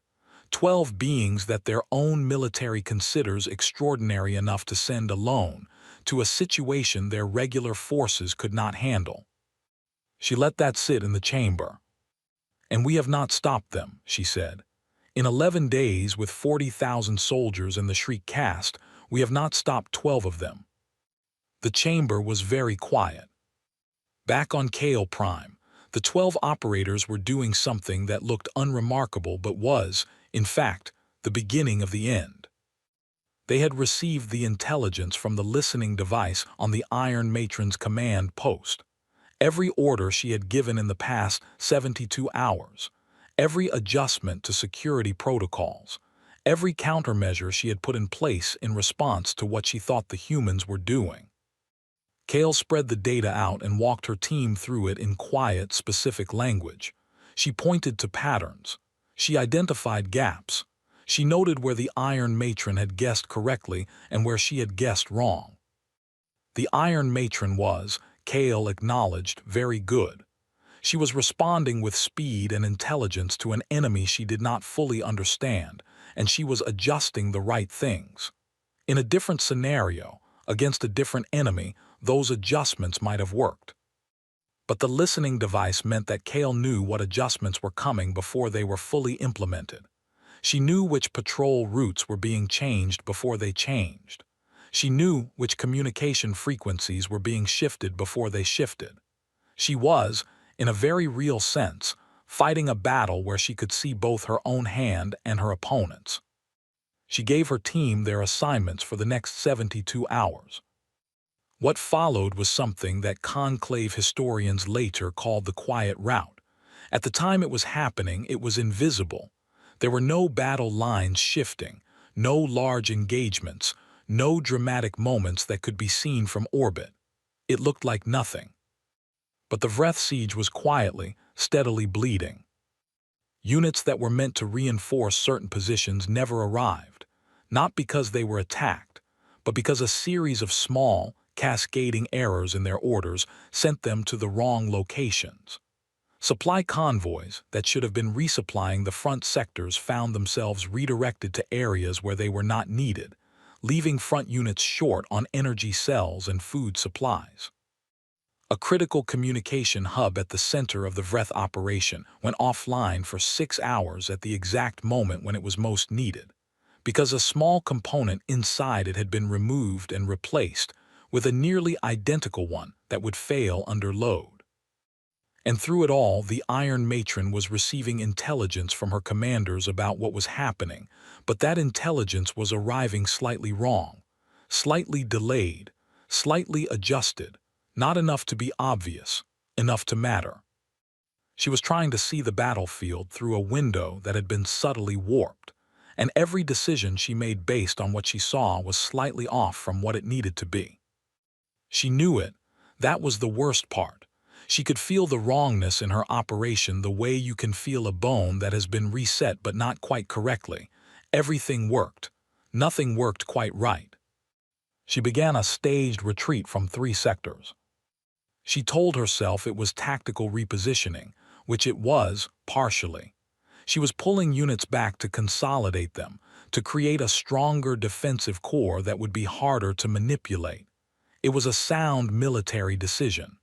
12 beings that their own military considers extraordinary enough to send alone to a situation their regular forces could not handle." She let that sit in the chamber. "And we have not stopped them," she said. "In 11 days, with 40,000 soldiers in the Shriek cast, we have not stopped 12 of them." The chamber was very quiet. Back on Kale Prime, the 12 operators were doing something that looked unremarkable but was, in fact, the beginning of the end. They had received the intelligence from the listening device on the Iron Matron's command post. Every order she had given in the past 72 hours, every adjustment to security protocols, every countermeasure she had put in place in response to what she thought the humans were doing. Kale spread the data out and walked her team through it in quiet, specific language. She pointed to patterns. She identified gaps. She noted where the Iron Matron had guessed correctly and where she had guessed wrong. The Iron Matron was, Kale acknowledged, very good. She was responding with speed and intelligence to an enemy she did not fully understand, and she was adjusting the right things. In a different scenario, against a different enemy, those adjustments might have worked. But the listening device meant that Kale knew what adjustments were coming before they were fully implemented. She knew which patrol routes were being changed before they changed. She knew which communication frequencies were being shifted before they shifted. She was, in a very real sense, fighting a battle where she could see both her own hand and her opponent's. She gave her team their assignments for the next 72 hours. What followed was something that conclave historians later called the quiet rout. At the time it was happening, it was invisible. There were no battle lines shifting, no large engagements, no dramatic moments that could be seen from orbit. It looked like nothing. But the Vreth siege was quietly, steadily bleeding. Units that were meant to reinforce certain positions never arrived, not because they were attacked, but because a series of small, cascading errors in their orders sent them to the wrong locations. Supply convoys that should have been resupplying the front sectors found themselves redirected to areas where they were not needed, leaving front units short on energy cells and food supplies. A critical communication hub at the center of the Vreth operation went offline for 6 hours at the exact moment when it was most needed, because a small component inside it had been removed and replaced with a nearly identical one that would fail under load. And through it all, the Iron Matron was receiving intelligence from her commanders about what was happening, but that intelligence was arriving slightly wrong, slightly delayed, slightly adjusted, not enough to be obvious, enough to matter. She was trying to see the battlefield through a window that had been subtly warped, and every decision she made based on what she saw was slightly off from what it needed to be. She knew it. That was the worst part. She could feel the wrongness in her operation the way you can feel a bone that has been reset but not quite correctly. Everything worked. Nothing worked quite right. She began a staged retreat from 3 sectors. She told herself it was tactical repositioning, which it was, partially. She was pulling units back to consolidate them, to create a stronger defensive core that would be harder to manipulate. It was a sound military decision.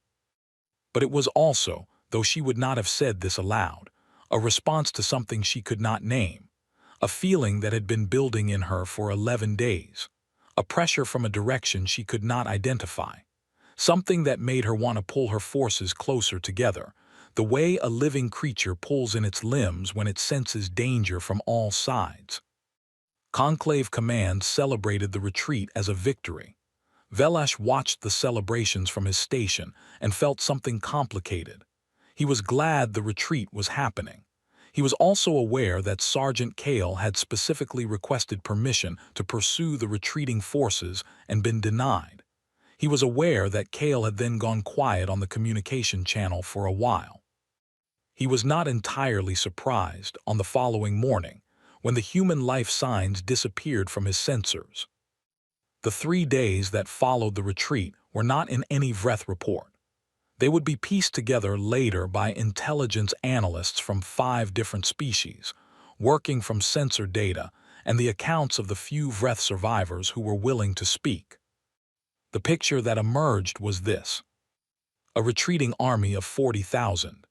But it was also, though she would not have said this aloud, a response to something she could not name, a feeling that had been building in her for 11 days, a pressure from a direction she could not identify, something that made her want to pull her forces closer together, the way a living creature pulls in its limbs when it senses danger from all sides. Conclave Command celebrated the retreat as a victory. Velash watched the celebrations from his station and felt something complicated. He was glad the retreat was happening. He was also aware that Sergeant Kale had specifically requested permission to pursue the retreating forces and been denied. He was aware that Kale had then gone quiet on the communication channel for a while. He was not entirely surprised on the following morning when the human life signs disappeared from his sensors. The 3 days that followed the retreat were not in any Vreth report. They would be pieced together later by intelligence analysts from 5 different species, working from sensor data and the accounts of the few Vreth survivors who were willing to speak. The picture that emerged was this: a retreating army of 40,000.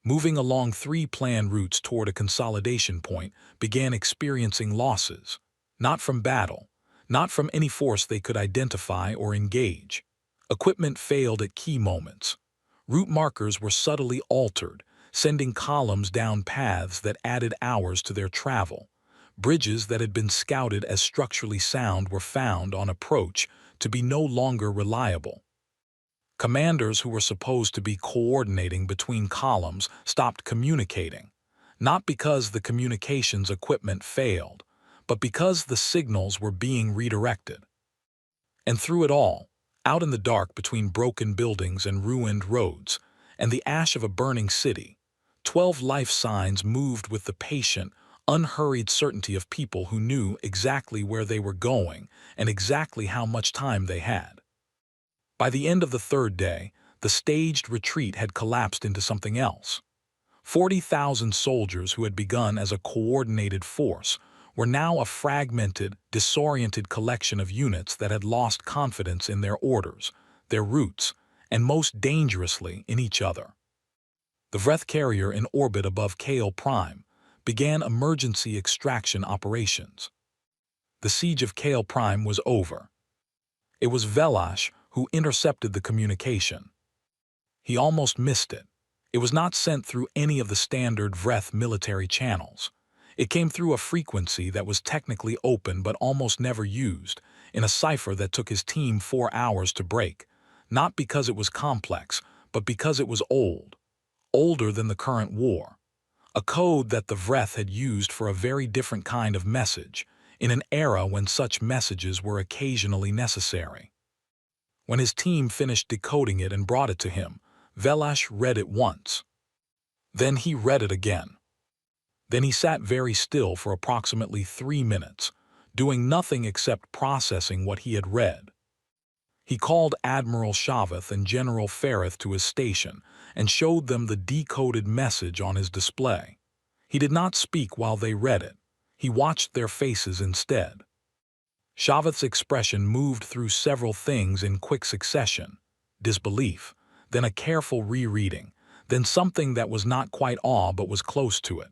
Moving along 3 planned routes toward a consolidation point, began experiencing losses, not from battle, not from any force they could identify or engage. Equipment failed at key moments. Route markers were subtly altered, sending columns down paths that added hours to their travel. Bridges that had been scouted as structurally sound were found on approach to be no longer reliable. Commanders who were supposed to be coordinating between columns stopped communicating, not because the communications equipment failed, but because the signals were being redirected. And through it all, out in the dark between broken buildings and ruined roads, and the ash of a burning city, 12 life signs moved with the patient, unhurried certainty of people who knew exactly where they were going and exactly how much time they had. By the end of the 3rd day, the staged retreat had collapsed into something else. 40,000 soldiers who had begun as a coordinated force were now a fragmented, disoriented collection of units that had lost confidence in their orders, their routes, and most dangerously in each other. The Vreth carrier in orbit above Kale Prime began emergency extraction operations. The siege of Kale Prime was over. It was Velash who intercepted the communication. He almost missed it. It was not sent through any of the standard Vreth military channels. It came through a frequency that was technically open but almost never used, in a cipher that took his team 4 hours to break, not because it was complex, but because it was old, older than the current war. A code that the Vreth had used for a very different kind of message, in an era when such messages were occasionally necessary. When his team finished decoding it and brought it to him, Velash read it once. Then he read it again. Then he sat very still for approximately 3 minutes, doing nothing except processing what he had read. He called Admiral Shavath and General Ferrith to his station and showed them the decoded message on his display. He did not speak while they read it. He watched their faces instead. Shavath's expression moved through several things in quick succession: disbelief, then a careful rereading, then something that was not quite awe but was close to it.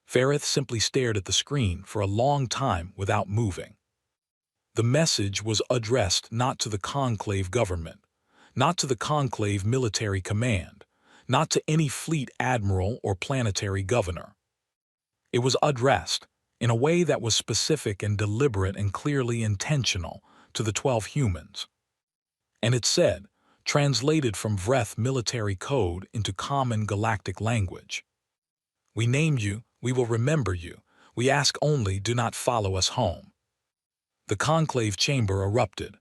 Ferrith simply stared at the screen for a long time without moving. The message was addressed not to the Conclave government, not to the Conclave military command, not to any fleet admiral or planetary governor. It was addressed, in a way that was specific and deliberate and clearly intentional, to the 12 humans. And it said, translated from Vreth military code into common galactic language: "We named you, we will remember you. We ask only, do not follow us home." The conclave chamber erupted.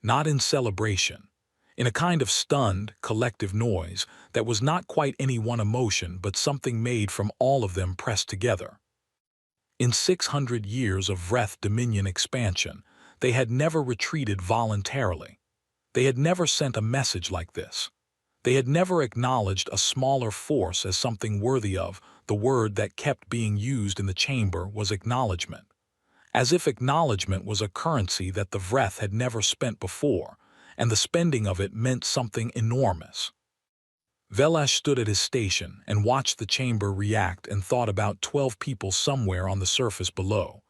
Not in celebration, in a kind of stunned, collective noise that was not quite any one emotion but something made from all of them pressed together. In 600 years of Vreth dominion expansion, they had never retreated voluntarily. They had never sent a message like this. They had never acknowledged a smaller force as something worthy of. The word that kept being used in the chamber was acknowledgement. As if acknowledgement was a currency that the Vreth had never spent before, and the spending of it meant something enormous. Velash stood at his station and watched the chamber react and thought about 12 people somewhere on the surface below,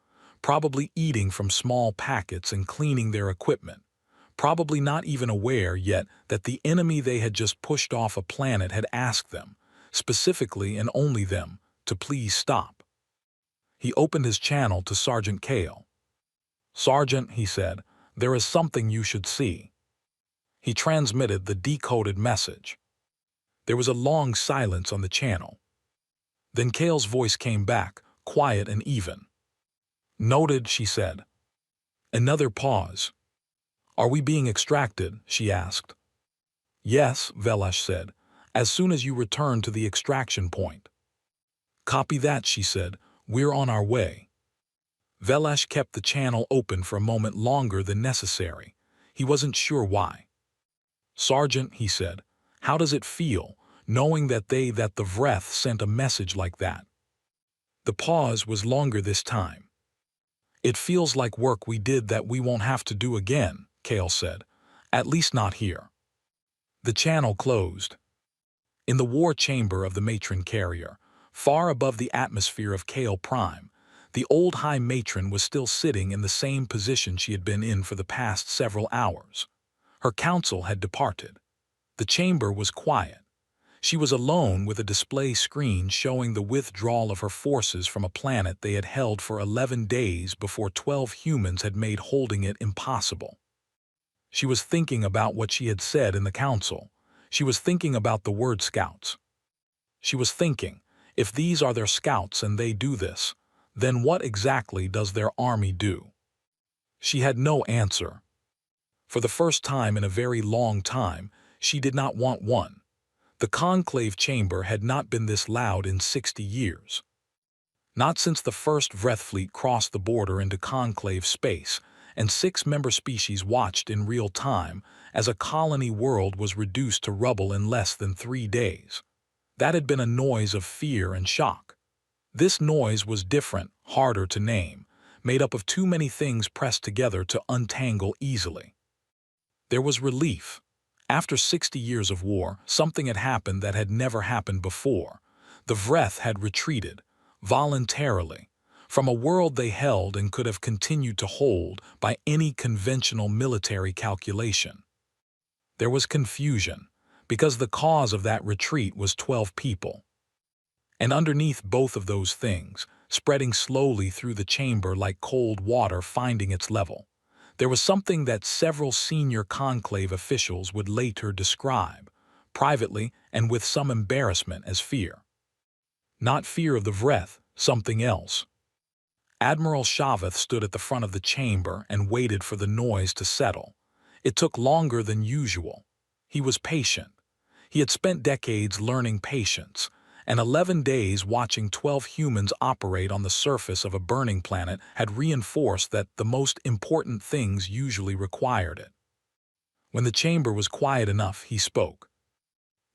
probably eating from small packets and cleaning their equipment, probably not even aware yet that the enemy they had just pushed off a planet had asked them, specifically and only them, to please stop. He opened his channel to Sergeant Kale. "Sergeant," he said, "there is something you should see." He transmitted the decoded message. There was a long silence on the channel. Then Kale's voice came back, quiet and even. "Noted," she said. Another pause. "Are we being extracted?" she asked. "Yes," Velash said, "as soon as you return to the extraction point." "Copy that," she said. "We're on our way." Velash kept the channel open for a moment longer than necessary. He wasn't sure why. "Sergeant," he said, "how does it feel, knowing that the Vreth sent a message like that?" The pause was longer this time. "It feels like work we did that we won't have to do again," Kale said. "At least not here." The channel closed. In the war chamber of the matron carrier, far above the atmosphere of Kale Prime, the old High Matron was still sitting in the same position she had been in for the past several hours. Her council had departed. The chamber was quiet. She was alone with a display screen showing the withdrawal of her forces from a planet they had held for 11 days before 12 humans had made holding it impossible. She was thinking about what she had said in the council. She was thinking about the word scouts. She was thinking, if these are their scouts and they do this, then what exactly does their army do? She had no answer. For the first time in a very long time, she did not want one. The conclave chamber had not been this loud in 60 years. Not since the first Vreth fleet crossed the border into conclave space, and 6 member species watched in real time as a colony world was reduced to rubble in less than 3 days. That had been a noise of fear and shock. This noise was different, harder to name, made up of too many things pressed together to untangle easily. There was relief. After 60 years of war, something had happened that had never happened before. The Vreth had retreated, voluntarily, from a world they held and could have continued to hold by any conventional military calculation. There was confusion, because the cause of that retreat was 12 people. And underneath both of those things, spreading slowly through the chamber like cold water finding its level, there was something that several senior conclave officials would later describe, privately and with some embarrassment, as fear. Not fear of the Vreth, something else. Admiral Shaveth stood at the front of the chamber and waited for the noise to settle. It took longer than usual. He was patient. He had spent decades learning patience, and 11 days watching 12 humans operate on the surface of a burning planet had reinforced that the most important things usually required it. When the chamber was quiet enough, he spoke.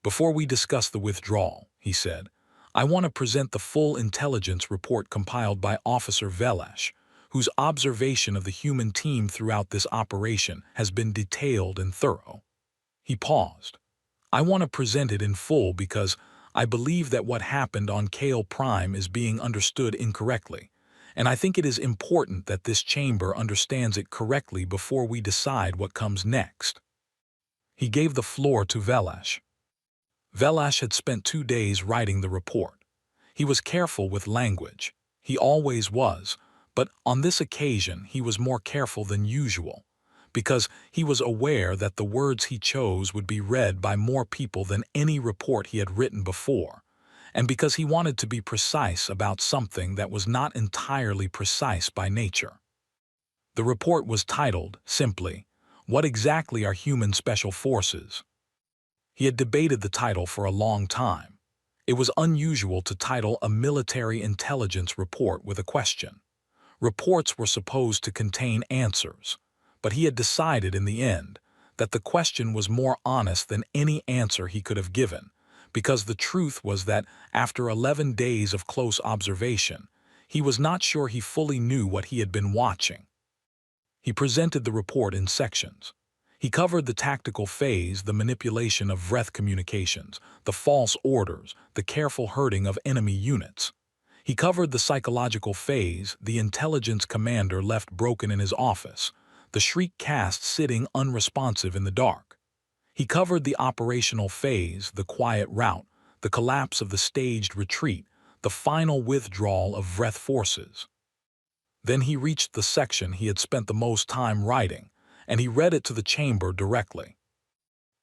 "Before we discuss the withdrawal," he said, "I want to present the full intelligence report compiled by Officer Velash, whose observation of the human team throughout this operation has been detailed and thorough." He paused. "I want to present it in full because I believe that what happened on Kale Prime is being understood incorrectly, and I think it is important that this chamber understands it correctly before we decide what comes next." He gave the floor to Velash. Velash had spent 2 days writing the report. He was careful with language. He always was, but on this occasion he was more careful than usual, because he was aware that the words he chose would be read by more people than any report he had written before, and because he wanted to be precise about something that was not entirely precise by nature. The report was titled, simply, "What exactly are human special forces?" He had debated the title for a long time. It was unusual to title a military intelligence report with a question. Reports were supposed to contain answers, but he had decided in the end that the question was more honest than any answer he could have given, because the truth was that after 11 days of close observation, he was not sure he fully knew what he had been watching. He presented the report in sections. He covered the tactical phase, the manipulation of Vreth communications, the false orders, the careful herding of enemy units. He covered the psychological phase, the intelligence commander left broken in his office, the shriek cast sitting unresponsive in the dark. He covered the operational phase, the quiet rout, the collapse of the staged retreat, the final withdrawal of Vreth forces. Then he reached the section he had spent the most time writing, and he read it to the chamber directly.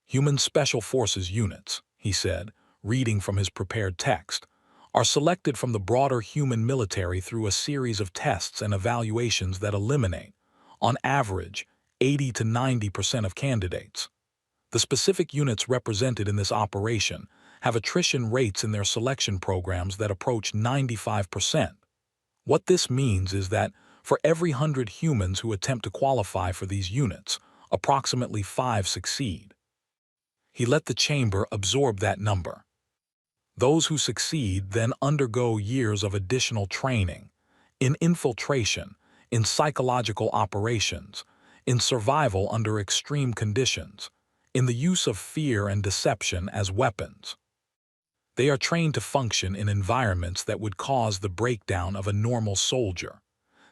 "Human Special Forces units," he said, reading from his prepared text, "are selected from the broader human military through a series of tests and evaluations that eliminate, on average, 80 to 90% of candidates. The specific units represented in this operation have attrition rates in their selection programs that approach 95%. What this means is that for every 100 humans who attempt to qualify for these units, approximately 5 succeed. He let the chamber absorb that number. Those who succeed then undergo years of additional training in infiltration, in psychological operations, in survival under extreme conditions, in the use of fear and deception as weapons. They are trained to function in environments that would cause the breakdown of a normal soldier.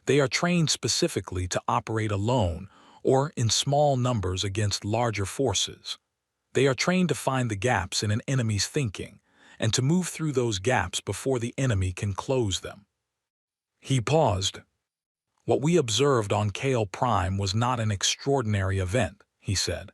They are trained specifically to operate alone or in small numbers against larger forces. They are trained to find the gaps in an enemy's thinking and to move through those gaps before the enemy can close them. He paused. What we observed on Kale Prime was not an extraordinary event, he said.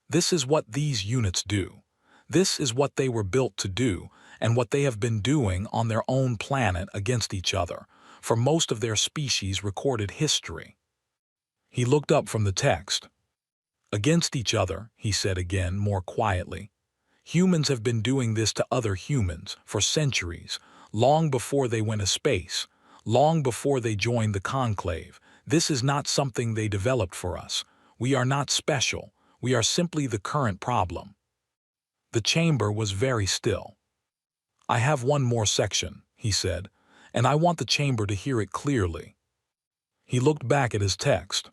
This is what these units do. This is what they were built to do and what they have been doing on their own planet against each other for most of their species' recorded history. He looked up from the text. Against each other, he said again more quietly. Humans have been doing this to other humans for centuries, long before they went to space, long before they joined the conclave. This is not something they developed for us. We are not special. We are simply the current problem. The chamber was very still. I have one more section, he said, and I want the chamber to hear it clearly. He looked back at his text.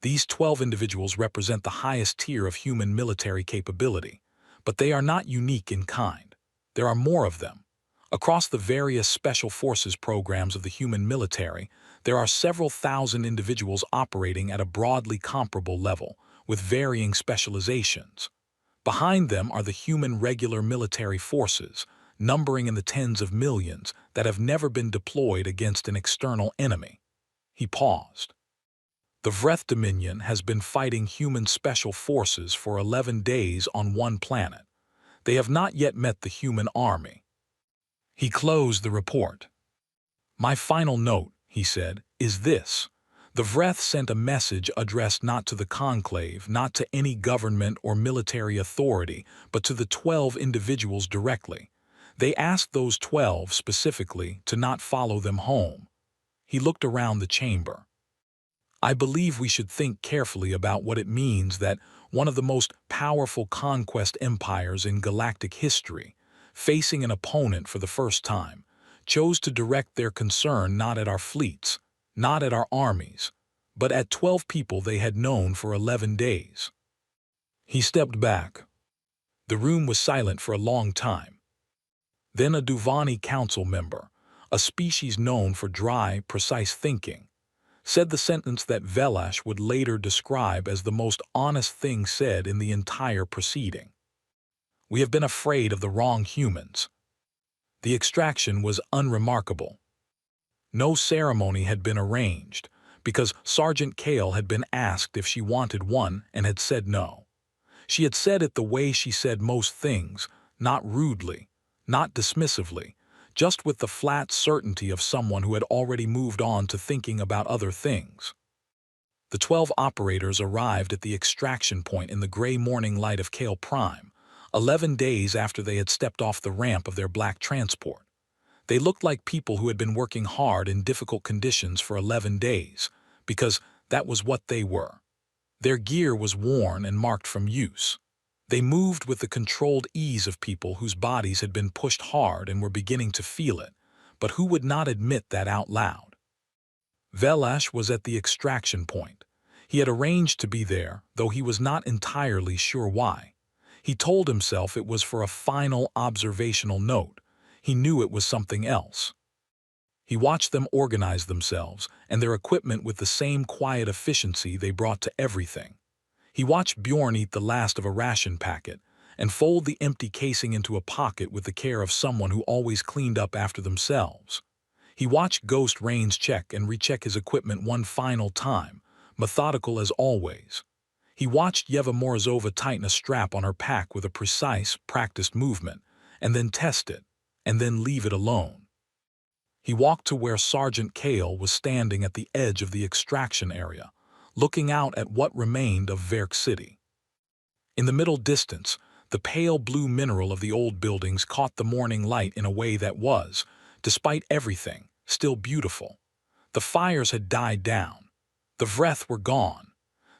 These 12 individuals represent the highest tier of human military capability, but they are not unique in kind. There are more of them. Across the various special forces programs of the human military, there are several thousand individuals operating at a broadly comparable level, with varying specializations. Behind them are the human regular military forces, numbering in the tens of millions, that have never been deployed against an external enemy. He paused. The Vreth Dominion has been fighting human special forces for 11 days on one planet. They have not yet met the human army. He closed the report. My final note, he said, is this. The Vreth sent a message addressed not to the conclave, not to any government or military authority, but to the 12 individuals directly. They asked those 12 specifically to not follow them home. He looked around the chamber. I believe we should think carefully about what it means that one of the most powerful conquest empires in galactic history, facing an opponent for the first time, chose to direct their concern not at our fleets, not at our armies, but at 12 people they had known for 11 days. He stepped back. The room was silent for a long time. Then a Duvani council member, a species known for dry, precise thinking, said the sentence that Velash would later describe as the most honest thing said in the entire proceeding. We have been afraid of the wrong humans. The extraction was unremarkable. No ceremony had been arranged, because Sergeant Kale had been asked if she wanted one and had said no. She had said it the way she said most things, not rudely, not dismissively, just with the flat certainty of someone who had already moved on to thinking about other things. The 12 operators arrived at the extraction point in the gray morning light of Kale Prime, 11 days after they had stepped off the ramp of their black transport. They looked like people who had been working hard in difficult conditions for 11 days, because that was what they were. Their gear was worn and marked from use. They moved with the controlled ease of people whose bodies had been pushed hard and were beginning to feel it, but who would not admit that out loud. Velash was at the extraction point. He had arranged to be there, though he was not entirely sure why. He told himself it was for a final observational note. He knew it was something else. He watched them organize themselves and their equipment with the same quiet efficiency they brought to everything. He watched Bjorn eat the last of a ration packet and fold the empty casing into a pocket with the care of someone who always cleaned up after themselves. He watched Ghost Rains check and recheck his equipment one final time, methodical as always. He watched Yeva Morozova tighten a strap on her pack with a precise, practiced movement, and then test it, and then leave it alone. He walked to where Sergeant Kale was standing at the edge of the extraction area, looking out at what remained of Verk City. In the middle distance, the pale blue mineral of the old buildings caught the morning light in a way that was, despite everything, still beautiful. The fires had died down. The Vreth were gone.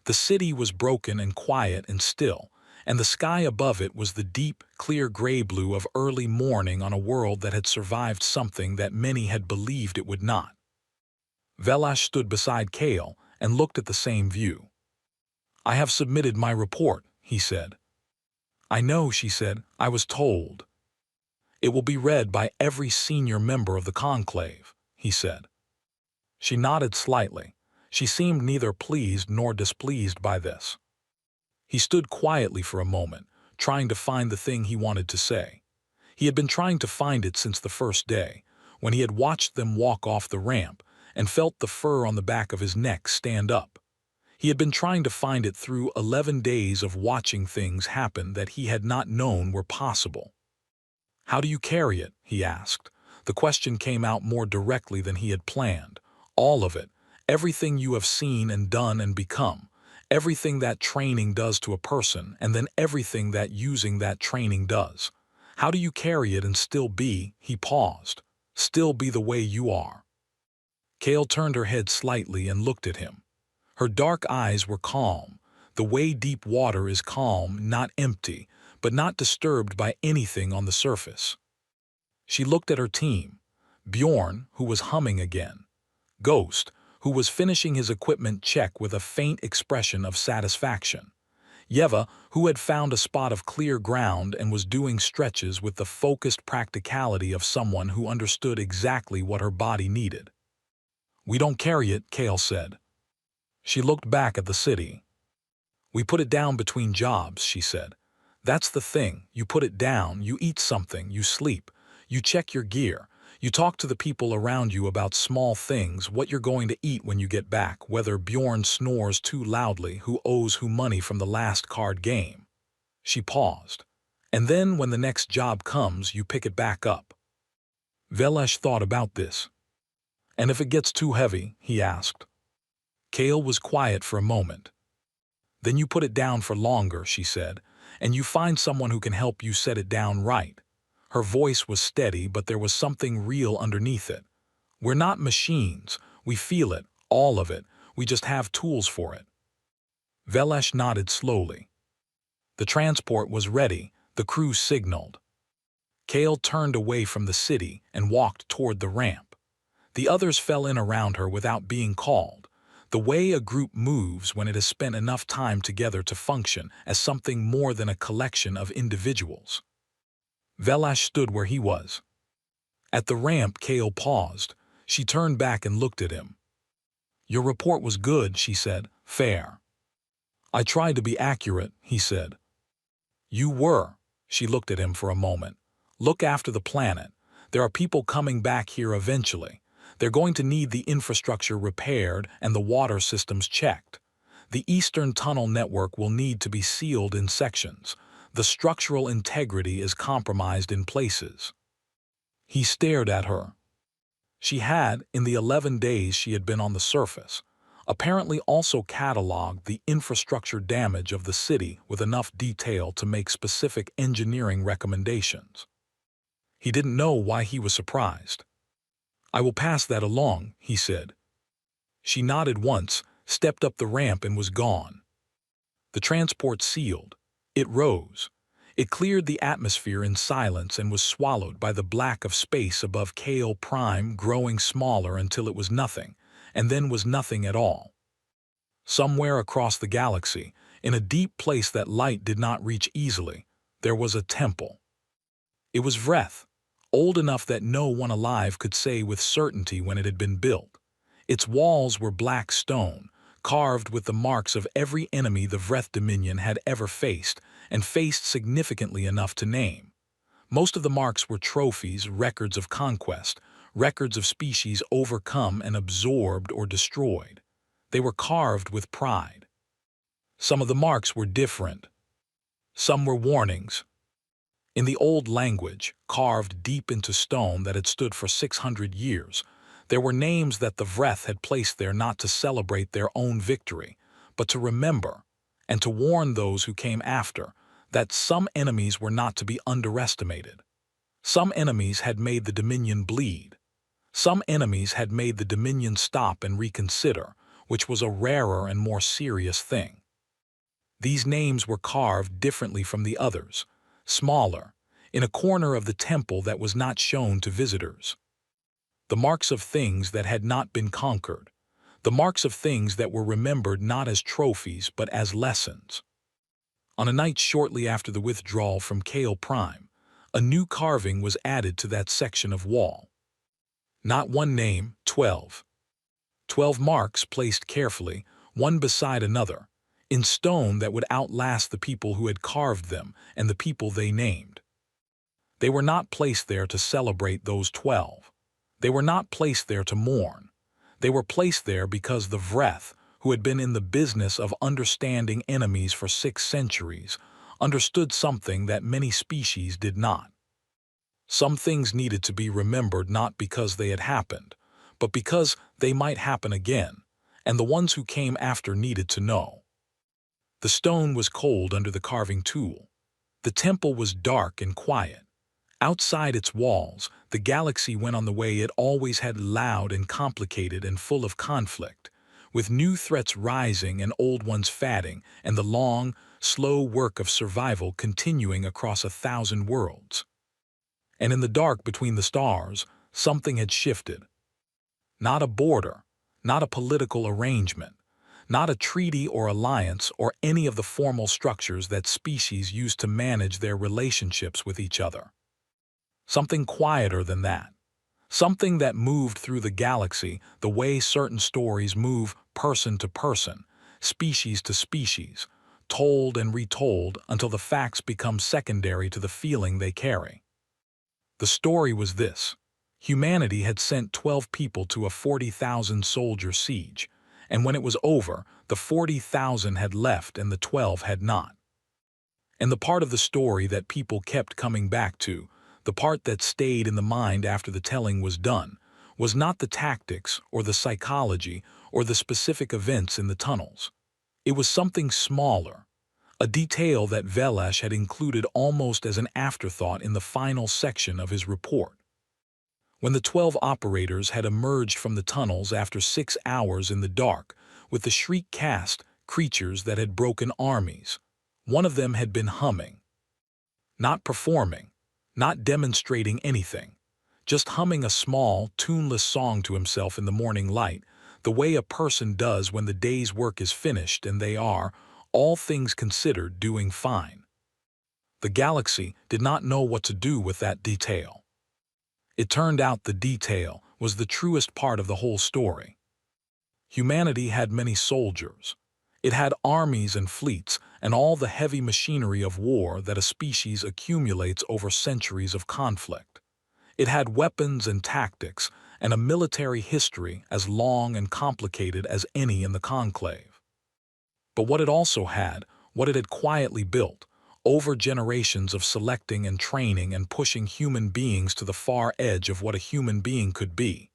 The city was broken and quiet and still, and the sky above it was the deep, clear gray blue of early morning on a world that had survived something that many had believed it would not. Velash stood beside Kale and looked at the same view. "I have submitted my report," he said. "I know," she said. "I was told." "It will be read by every senior member of the conclave," he said. She nodded slightly. She seemed neither pleased nor displeased by this. He stood quietly for a moment, trying to find the thing he wanted to say. He had been trying to find it since the first day, when he had watched them walk off the ramp and felt the fur on the back of his neck stand up. He had been trying to find it through 11 days of watching things happen that he had not known were possible. "How do you carry it?" he asked. The question came out more directly than he had planned. All of it, everything you have seen and done and become, everything that training does to a person, and then everything that using that training does. How do you carry it and still be, he paused, still be the way you are? Kale turned her head slightly and looked at him. Her dark eyes were calm, the way deep water is calm, not empty, but not disturbed by anything on the surface. She looked at her team. Bjorn, who was humming again. Ghost, who was finishing his equipment check with a faint expression of satisfaction. Yeva, who had found a spot of clear ground and was doing stretches with the focused practicality of someone who understood exactly what her body needed. "We don't carry it," Kale said. She looked back at the city. "We put it down between jobs," she said. "That's the thing. You put it down, you eat something, you sleep, you check your gear. You talk to the people around you about small things, what you're going to eat when you get back, whether Bjorn snores too loudly, who owes who money from the last card game." She paused. "And then when the next job comes, you pick it back up." Velash thought about this. "And if it gets too heavy?" he asked. Kale was quiet for a moment. "Then you put it down for longer," she said, "and you find someone who can help you set it down right." Her voice was steady, but there was something real underneath it. "We're not machines. We feel it, all of it. We just have tools for it." Velash nodded slowly. The transport was ready. The crew signaled. Kale turned away from the city and walked toward the ramp. The others fell in around her without being called, the way a group moves when it has spent enough time together to function as something more than a collection of individuals. Velash stood where he was. At the ramp, Kale paused. She turned back and looked at him. "Your report was good," she said. "Fair." "I tried to be accurate," he said. "You were." She looked at him for a moment. "Look after the planet. There are people coming back here eventually. They're going to need the infrastructure repaired and the water systems checked. The Eastern Tunnel network will need to be sealed in sections. The structural integrity is compromised in places." He stared at her. She had, in the 11 days she had been on the surface, apparently also cataloged the infrastructure damage of the city with enough detail to make specific engineering recommendations. He didn't know why he was surprised. "I will pass that along," he said. She nodded once, stepped up the ramp and was gone. The transport sealed. It rose. It cleared the atmosphere in silence and was swallowed by the black of space above Kale Prime, growing smaller until it was nothing, and then was nothing at all. Somewhere across the galaxy, in a deep place that light did not reach easily, there was a temple. It was Vreth, old enough that no one alive could say with certainty when it had been built. Its walls were black stone, carved with the marks of every enemy the Vreth Dominion had ever faced, and faced significantly enough to name. Most of the marks were trophies, records of conquest, records of species overcome and absorbed or destroyed. They were carved with pride. Some of the marks were different. Some were warnings. In the old language, carved deep into stone that had stood for 600 years, there were names that the Vreth had placed there not to celebrate their own victory, but to remember, and to warn those who came after, that some enemies were not to be underestimated. Some enemies had made the Dominion bleed. Some enemies had made the Dominion stop and reconsider, which was a rarer and more serious thing. These names were carved differently from the others, smaller, in a corner of the temple that was not shown to visitors. The marks of things that had not been conquered, the marks of things that were remembered not as trophies but as lessons. On a night shortly after the withdrawal from Kale Prime, a new carving was added to that section of wall. Not one name, 12. 12 marks placed carefully, one beside another, in stone that would outlast the people who had carved them and the people they named. They were not placed there to celebrate those 12. They were not placed there to mourn. They were placed there because the Vreth, who had been in the business of understanding enemies for 6 centuries, understood something that many species did not. Some things needed to be remembered not because they had happened, but because they might happen again, and the ones who came after needed to know. The stone was cold under the carving tool. The temple was dark and quiet. Outside its walls, the galaxy went on the way it always had, loud and complicated and full of conflict, with new threats rising and old ones fading, and the long, slow work of survival continuing across 1,000 worlds. And in the dark between the stars, something had shifted. Not a border, not a political arrangement, not a treaty or alliance or any of the formal structures that species use to manage their relationships with each other. Something quieter than that. Something that moved through the galaxy the way certain stories move, person to person, species to species, told and retold until the facts become secondary to the feeling they carry. The story was this. Humanity had sent 12 people to a 40,000-soldier siege, and when it was over, the 40,000 had left and the 12 had not. And the part of the story that people kept coming back to, the part that stayed in the mind after the telling was done, was not the tactics or the psychology or the specific events in the tunnels. It was something smaller, a detail that Velash had included almost as an afterthought in the final section of his report. When the 12 operators had emerged from the tunnels after 6 hours in the dark, with the shriek-cast creatures that had broken armies, one of them had been humming. Not performing, not demonstrating anything, just humming a small, tuneless song to himself in the morning light, the way a person does when the day's work is finished and they are, all things considered, doing fine. The galaxy did not know what to do with that detail. It turned out the detail was the truest part of the whole story. Humanity had many soldiers. It had armies and fleets and all the heavy machinery of war that a species accumulates over centuries of conflict. It had weapons and tactics and a military history as long and complicated as any in the Conclave. But what it also had, what it had quietly built, over generations of selecting and training and pushing human beings to the far edge of what a human being could be,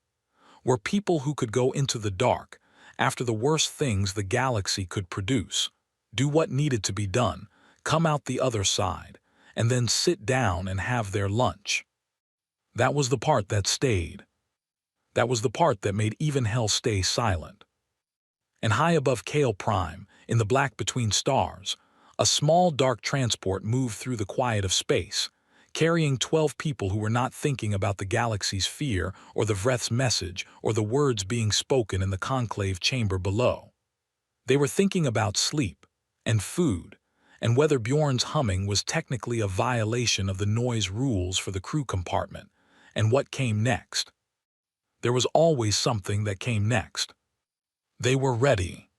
were people who could go into the dark, after the worst things the galaxy could produce, do what needed to be done, come out the other side, and then sit down and have their lunch. That was the part that stayed. That was the part that made even hell stay silent. And high above Kale Prime, in the black between stars, a small dark transport moved through the quiet of space, carrying 12 people who were not thinking about the galaxy's fear or the Vreth's message or the words being spoken in the conclave chamber below. They were thinking about sleep and food and whether Bjorn's humming was technically a violation of the noise rules for the crew compartment and what came next. There was always something that came next. They were ready.